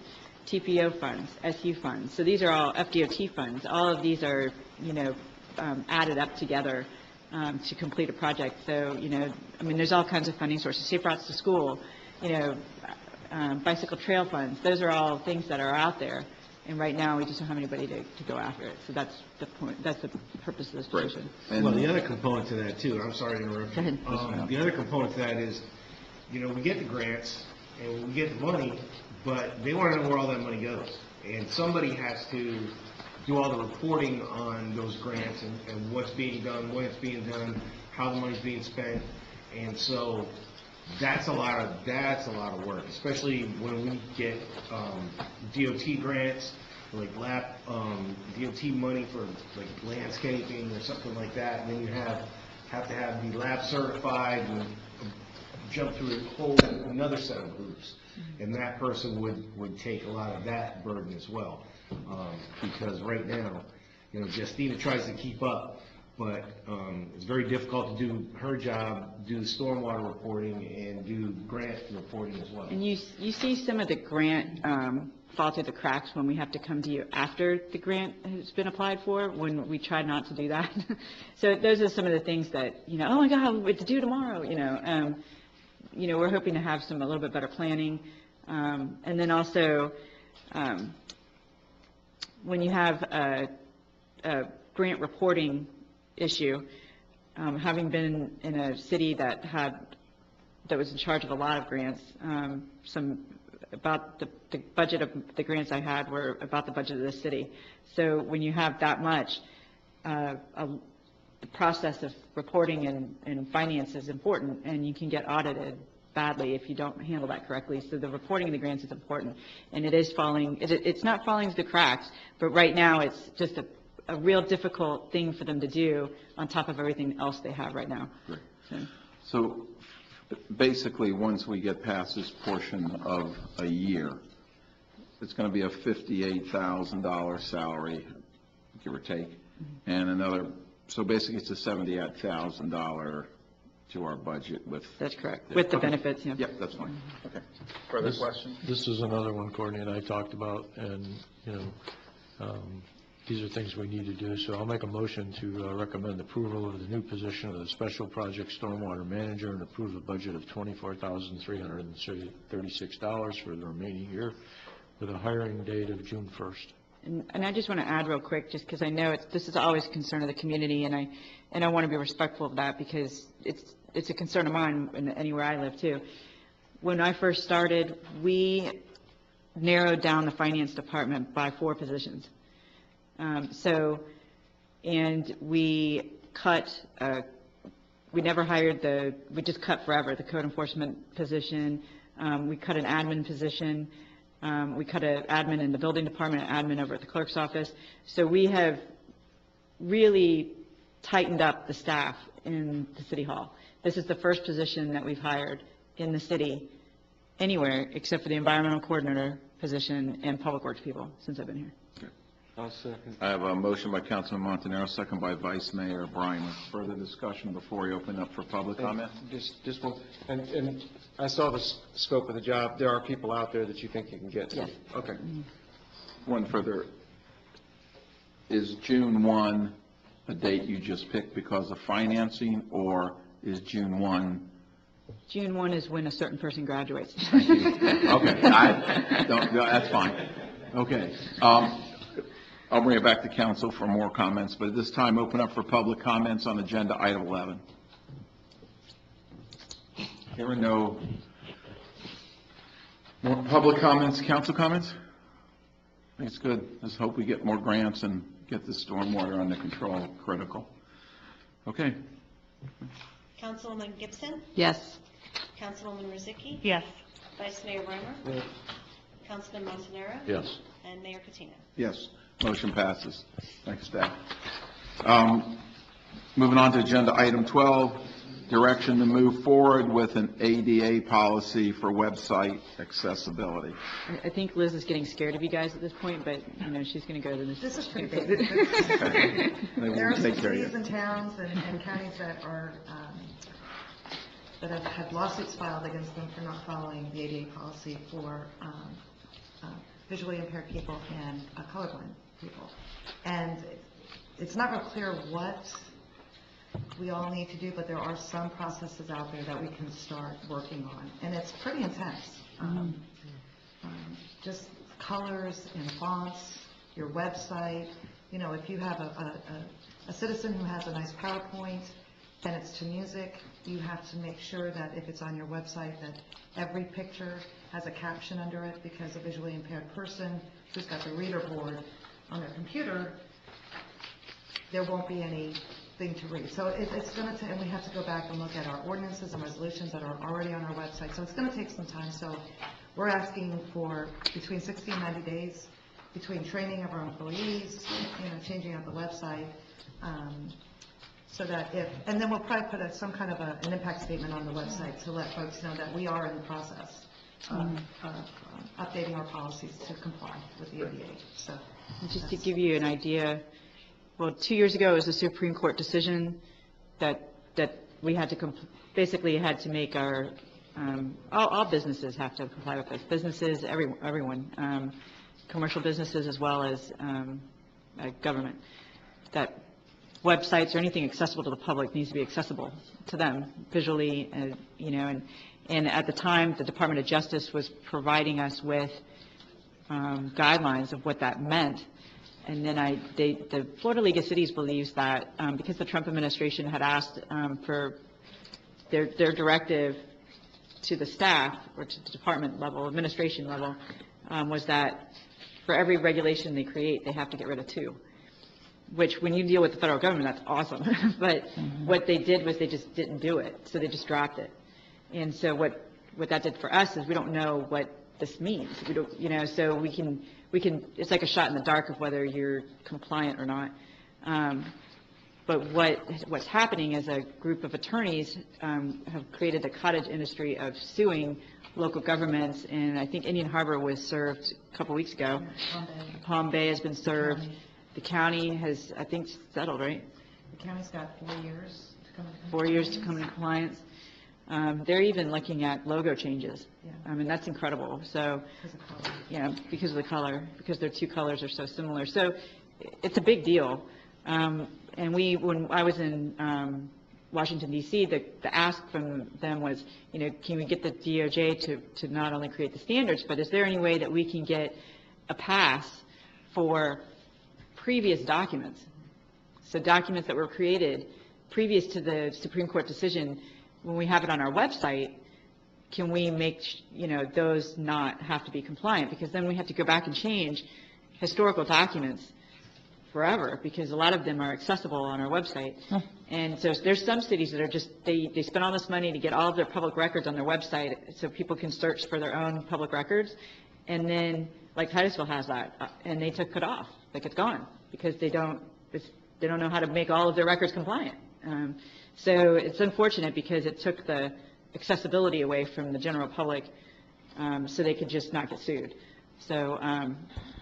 Speaker 4: TPO funds, SU funds. So these are all FDOT funds. All of these are, added up together to complete a project. So, there's all kinds of funding sources. Safe routes to school, bicycle trail funds. Those are all things that are out there. And right now, we just don't have anybody to go after it. So that's the point. That's the purpose of this position.
Speaker 19: Well, the other component to that too, I'm sorry to interrupt.
Speaker 4: Go ahead.
Speaker 19: The other component to that is, we get the grants and we get the money, but they want to know where all that money goes. And somebody has to do all the reporting on those grants and what's being done, when it's being done, how the money's being spent. And so that's a lot of work, especially when we get DOT grants, like DOT money for like landscaping or something like that, and then you have to have the lab certified and jump through a whole another set of hoops, and that person would take a lot of that burden as well, because right now, Justina tries to keep up, but it's very difficult to do her job, do the stormwater reporting, and do grant reporting as well.
Speaker 4: And you see some of the grant fall through the cracks when we have to come to you after the grant has been applied for, when we try not to do that. So those are some of the things that, oh my God, what to do tomorrow, we're hoping to have a little bit better planning. And then also, when you have a grant reporting issue, having been in a city that was in charge of a lot of grants, about the budget of the grants I had were about the budget of the city. So when you have that much, the process of reporting and finance is important, and you can get audited badly if you don't handle that correctly. So the reporting of the grants is important, and it's not falling through the cracks, but right now it's just a real difficult thing for them to do on top of everything else they have right now.
Speaker 1: So basically, once we get past this portion of a year, it's going to be a $58,000 salary, give or take, and another, so basically it's a $78,000 to our budget with.
Speaker 4: That's correct, with the benefits, yeah.
Speaker 1: Yep, that's fine. Okay. Further questions?
Speaker 13: This is another one Courtney and I talked about, and, these are things we need to do. So I'll make a motion to recommend approval of the new position of the Special Project Stormwater Manager and approve the budget of $24,336 for the remaining year with a hiring date of June 1st.
Speaker 4: And I just want to add real quick, just because I know this is always a concern of the community, and I want to be respectful of that, because it's a concern of mine anywhere I live too. When I first started, we narrowed down the finance department by 4 positions. And we cut, we never hired we just cut forever, the code enforcement position. We cut an admin position. We cut an admin in the building department, an admin over at the clerk's office. So we have really tightened up the staff in the city hall. This is the first position that we've hired in the city anywhere except for the environmental coordinator position and public works people since I've been here.
Speaker 12: I'll second.
Speaker 1: I have a motion by Councilman Montanaro, second by Vice Mayor Bryan. Further discussion before we open up for public comment?
Speaker 12: Just one, and I saw the scope of the job. There are people out there that you think you can get to.
Speaker 4: Yes.
Speaker 12: Okay.
Speaker 1: One further. Is June 1 a date you just picked because of financing, or is June 1?
Speaker 4: June 1 is when a certain person graduates.
Speaker 1: Thank you. Okay. That's fine. Okay. I'll bring it back to council for more comments, but at this time, open up for public comments on agenda item 11. Hearing no more public comments, council comments? I think it's good. Let's hope we get more grants and get the stormwater under control, critical. Okay.
Speaker 18: Councilwoman Gibson?
Speaker 4: Yes.
Speaker 18: Councilwoman Rozicki?
Speaker 10: Yes.
Speaker 18: Vice Mayor Reimer?
Speaker 12: Yes.
Speaker 18: Councilman Montanaro?
Speaker 13: Yes.
Speaker 18: And Mayor Katina?
Speaker 1: Yes. Motion passes. Thanks, staff. Moving on to agenda item 12, direction to move forward with an ADA policy for website accessibility.
Speaker 4: I think Liz is getting scared of you guys at this point, but, she's going to go to this.
Speaker 11: This is pretty
Speaker 4: big.
Speaker 11: basic.
Speaker 1: They
Speaker 11: There are
Speaker 1: will
Speaker 11: some
Speaker 1: take care of you.
Speaker 11: cities and towns and counties that are, that have had lawsuits filed against them for not following the ADA policy for visually impaired people and colorblind people. And it's not real clear what we all need to do, but there are some processes out there that we can start working on. And it's pretty intense. Just colors and fonts, your website. If you have a citizen who has a nice PowerPoint and it's to music, you have to make sure that if it's on your website that every picture has a caption under it, because a visually impaired person who's got the reader board on their computer, there won't be anything to read. So it's going to, and we have to go back and look at our ordinances and resolutions that are already on our website. So it's going to take some time. So we're asking for between 60 and 90 days between training of our employees, changing out the website, so that and then we'll probably put some kind of an impact statement on the website to let folks know that we are in the process of updating our policies to comply with the ADA. So,
Speaker 4: And just to give you an idea, well, 2 years ago, it was a Supreme Court decision that we had to basically had to make our all businesses have to comply with this. Businesses, everyone, commercial businesses as well as government. That websites or anything accessible to the public needs to be accessible to them visually, and at the time, the Department of Justice was providing us with guidelines of what that meant. And then the Florida League of Cities believes that because the Trump administration had asked for their directive to the staff or to the department level, administration level, was that for every regulation they create, they have to get rid of 2. Which, when you deal with the federal government, that's awesome. But what they did was they just didn't do it, so they just dropped it. And so what that did for us is we don't know what this means. We don't, so we can. It's like a shot in the dark of whether you're compliant or not. But what's happening is a group of attorneys have created a cottage industry of suing local governments, and I think Indian Harbor was served a couple weeks ago. Palm Bay has been served. The county has, I think, settled, right?
Speaker 11: The county's got 4 years to come in.
Speaker 4: 4 years to come into compliance. They're even looking at logo changes.
Speaker 11: Yeah.
Speaker 4: I mean, that's incredible. So, because of the color, because their 2 colors are so similar. So it's a big deal. And when I was in Washington, D.C., the ask from them was, can we get the DOJ to not only create the standards, but is there any way that we can get a pass for previous documents? So documents that were created previous to the Supreme Court decision, when we have it on our website, can we make, those not have to be compliant? Because then we have to go back and change historical documents forever, because a lot of them are accessible on our website. And so there's some cities that are just, they spend all this money to get all of their public records on their website so people can search for their own public records. And then, like Titusville has that, and they took it off, like it's gone, because they don't know how to make all of their records compliant. So it's unfortunate because it took the accessibility away from the general public, so they could just not get sued. So,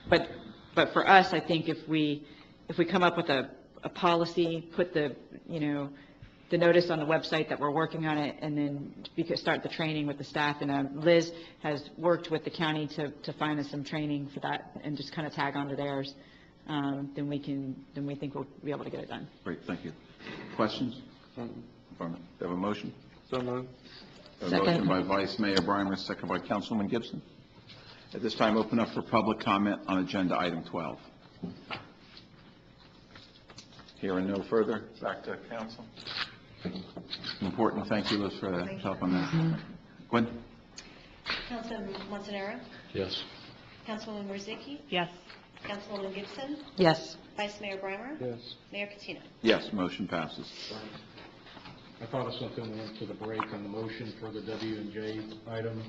Speaker 4: but for us, I think if we come up with a policy, put the notice on the website that we're working on it, and then we could start the training with the staff. And Liz has worked with the county to find us some training for that, and just kind of tag onto theirs. Then we think we'll be able to get it done.
Speaker 1: Great, thank you. Questions? Do you have a motion?
Speaker 12: So moved.
Speaker 1: A motion by Vice Mayor Brimer, second by Councilwoman Gibson. At this time, open up for public comment on agenda item 12. Hearing no further, back to council. Important, thank you, Liz, for the help on that. Gwen?
Speaker 18: Councilman Montanaro?
Speaker 13: Yes.
Speaker 18: Councilwoman Wozzicki?
Speaker 10: Yes.
Speaker 18: Councilwoman Gibson?
Speaker 3: Yes.
Speaker 18: Vice Mayor Brimer?
Speaker 12: Yes.
Speaker 18: Mayor Catino?
Speaker 1: Yes, motion passes.
Speaker 2: I thought of something when we went to the break on the motion for the W&J item.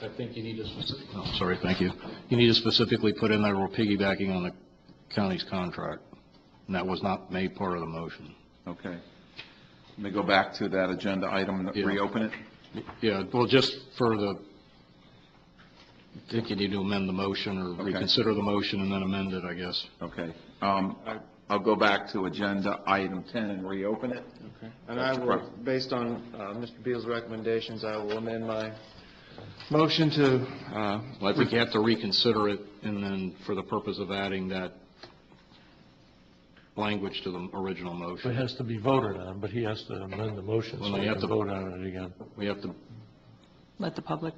Speaker 2: I think you need to thank you. You need to specifically put in there we're piggybacking on the county's contract, and that was not made part of the motion.
Speaker 1: Okay. Let me go back to that agenda item,
Speaker 2: Yeah.
Speaker 1: reopen it.
Speaker 2: Yeah, well, just for the, I think you need to amend the motion or reconsider the motion and then amend it, I guess.
Speaker 1: Okay. I'll go back to agenda item 10 and reopen it.
Speaker 12: Okay. And I will, based on Mr. Beal's recommendations, I will amend my motion to,
Speaker 2: Well, I think you have to reconsider it, and then for the purpose of adding that language to the original
Speaker 13: It
Speaker 2: motion.
Speaker 13: has to be voted on, but he has to amend the motion,
Speaker 2: Well,
Speaker 13: so
Speaker 2: then
Speaker 13: we
Speaker 2: you
Speaker 13: have
Speaker 2: have
Speaker 13: to
Speaker 2: to-
Speaker 13: vote on it again.
Speaker 2: We have to,
Speaker 3: Let the public,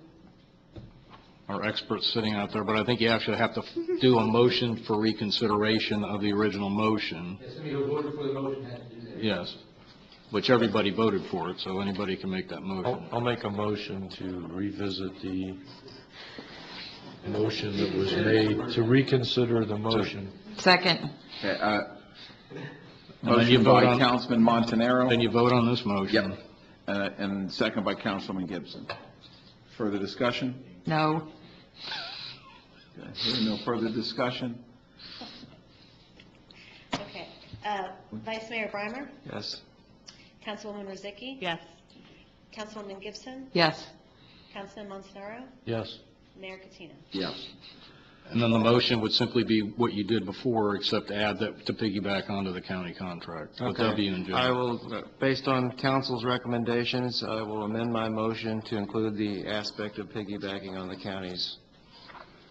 Speaker 2: our experts sitting out there, but I think you actually have to do a motion for reconsideration of the original motion.
Speaker 20: Somebody who voted for the motion has to do that.
Speaker 2: Yes, which everybody voted for it, so anybody can make that motion.
Speaker 13: I'll make a motion to revisit the motion that was made, to reconsider the motion.
Speaker 3: second,
Speaker 1: Okay,
Speaker 2: And then you
Speaker 1: motion
Speaker 2: vote
Speaker 1: by
Speaker 2: on-
Speaker 1: Councilman Montanaro.
Speaker 2: Then you vote on this motion.
Speaker 1: Yep. And second by Councilman Gibson. Further discussion?
Speaker 3: no,
Speaker 1: Okay, hearing no further discussion?
Speaker 18: Okay. Vice Mayor Breimer?
Speaker 12: yes.
Speaker 18: Councilwoman Rozicki?
Speaker 10: Yes.
Speaker 18: Councilwoman Gibson?
Speaker 3: yes,
Speaker 18: Councilman Montanaro?
Speaker 13: Yes.
Speaker 18: Mayor Katina?
Speaker 1: Yes.
Speaker 2: And then the motion would simply be what you did before, except add that to piggyback onto the county contract. Would that be in general?
Speaker 12: I will, based on council's recommendations, I will amend my motion to include the aspect of piggybacking on the county's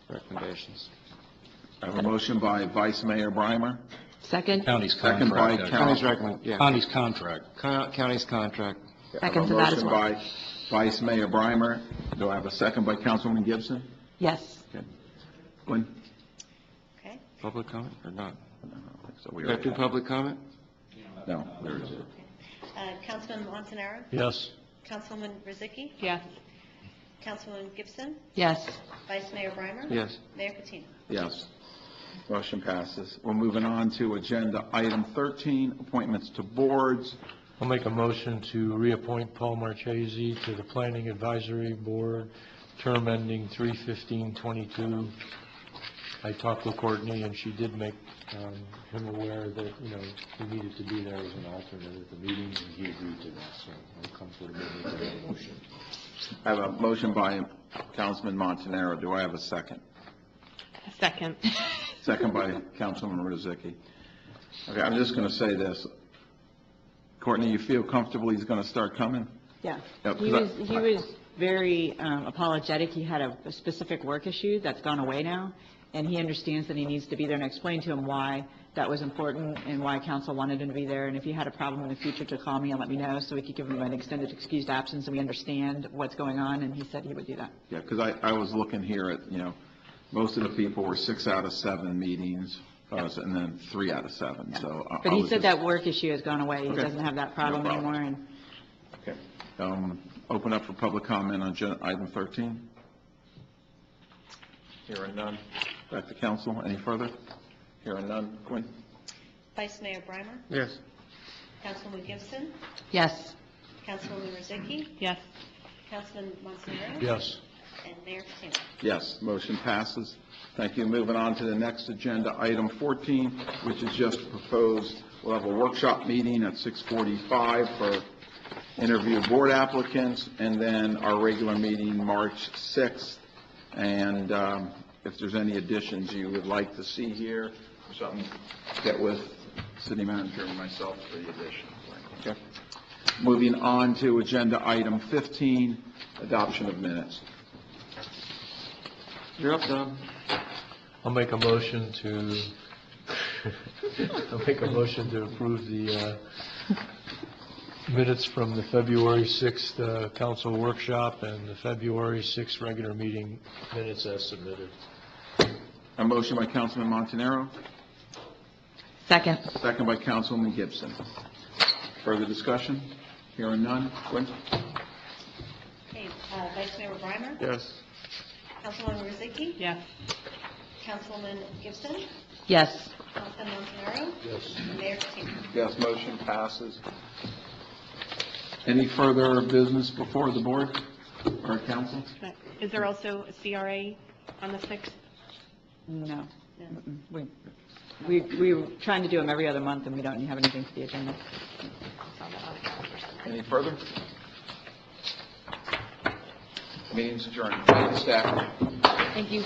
Speaker 12: recommendations.
Speaker 1: I have a motion by Vice Mayor Breimer.
Speaker 3: second,
Speaker 2: County's
Speaker 1: Second by
Speaker 2: contract.
Speaker 12: County's
Speaker 1: Council.
Speaker 12: recommend, yeah.
Speaker 2: County's contract.
Speaker 12: County's contract.
Speaker 3: Second to that as well.
Speaker 1: I have a motion by Vice Mayor Breimer. Do I have a second by Councilwoman Gibson?
Speaker 3: yes,
Speaker 1: Gwen?
Speaker 18: Okay.
Speaker 12: Public comment or not?
Speaker 1: No, I don't think so. We
Speaker 12: We have to do
Speaker 1: already-
Speaker 12: public comment?
Speaker 1: No, there is it.
Speaker 18: Councilman Montanaro?
Speaker 13: Yes.
Speaker 18: Councilwoman Rozicki?
Speaker 10: Yes.
Speaker 18: Councilwoman Gibson?
Speaker 3: yes,
Speaker 18: Vice Mayor Breimer?
Speaker 12: Yes.
Speaker 18: Mayor Katina?
Speaker 1: Yes. Motion passes. We're moving on to agenda item 13, appointments to boards.
Speaker 13: I'll make a motion to reappoint Paul Marchese to the Planning Advisory Board, term ending 3/15/22. I talked with Courtney, and she did make him aware that, he needed to be there as an alternate at the meetings, and he agreed to that, so I'm comfortable with that motion.
Speaker 1: I have a motion by Councilman Montanaro. Do I have a second?
Speaker 10: Second.
Speaker 1: Second by Councilwoman Rozicki. Okay, I'm just going to say this. Courtney, you feel comfortable he's going to start coming?
Speaker 4: Yeah.
Speaker 1: Yeah,
Speaker 4: He
Speaker 1: 'cause
Speaker 4: was very apologetic. He had a specific work issue that's gone away now, and he understands that he needs to be there, and I explained to him why that was important and why council wanted him to be there, and if he had a problem in the future, to call me and let me know, so we could give him an extended excused absence, and we understand what's going on, and he said he would do that.
Speaker 1: Yeah, because I was looking here at, most of the people were 6 out of 7 meetings, and then 3 out of 7, so.
Speaker 4: But he said that work issue has gone away. He
Speaker 1: Okay.
Speaker 4: doesn't have that problem
Speaker 1: No problem.
Speaker 4: anymore, and
Speaker 1: Okay. Open up for public comment on item 13. Hearing none. Back to council. Any further? Hearing none. Gwen?
Speaker 18: Vice Mayor Breimer?
Speaker 12: Yes.
Speaker 18: Councilwoman Gibson?
Speaker 3: yes,
Speaker 18: Councilwoman Rozicki?
Speaker 10: Yes.
Speaker 18: Councilman Montanaro?
Speaker 13: Yes.
Speaker 18: And Mayor Katina?
Speaker 1: Yes, motion passes. Thank you. Moving on to the next agenda, item 14, which is just proposed, we'll have a workshop meeting at 6:45 for interview board applicants, and then our regular meeting March 6th. And if there's any additions you would like to see here or something, get with city manager and myself for the additions. Okay. Moving on to agenda item 15, adoption of minutes.
Speaker 12: You're up, Don.
Speaker 13: I'll make a motion to, approve the minutes from the February 6th council workshop and the February 6th regular meeting minutes as submitted.
Speaker 1: A motion by Councilman Montanaro,
Speaker 3: second,
Speaker 1: second by Councilwoman Gibson. Further discussion? Hearing none. Gwen?
Speaker 18: Okay, Vice Mayor Breimer?
Speaker 12: Yes.
Speaker 18: Councilwoman Rozicki?
Speaker 10: Yes.
Speaker 18: Councilwoman Gibson?
Speaker 3: yes,
Speaker 18: Councilman Montanaro?
Speaker 13: Yes.
Speaker 18: And Mayor Katina?
Speaker 1: Yes, motion passes. Any further business before the board or council?
Speaker 10: Is there also a CRA on the 6th?
Speaker 4: no. Mm-mm. We were trying to do them every other month, and we don't have anything for the agenda.
Speaker 10: I saw that on the calendar.
Speaker 1: Any further? Meeting's adjourned. Thank you, staff.
Speaker 3: Thank you.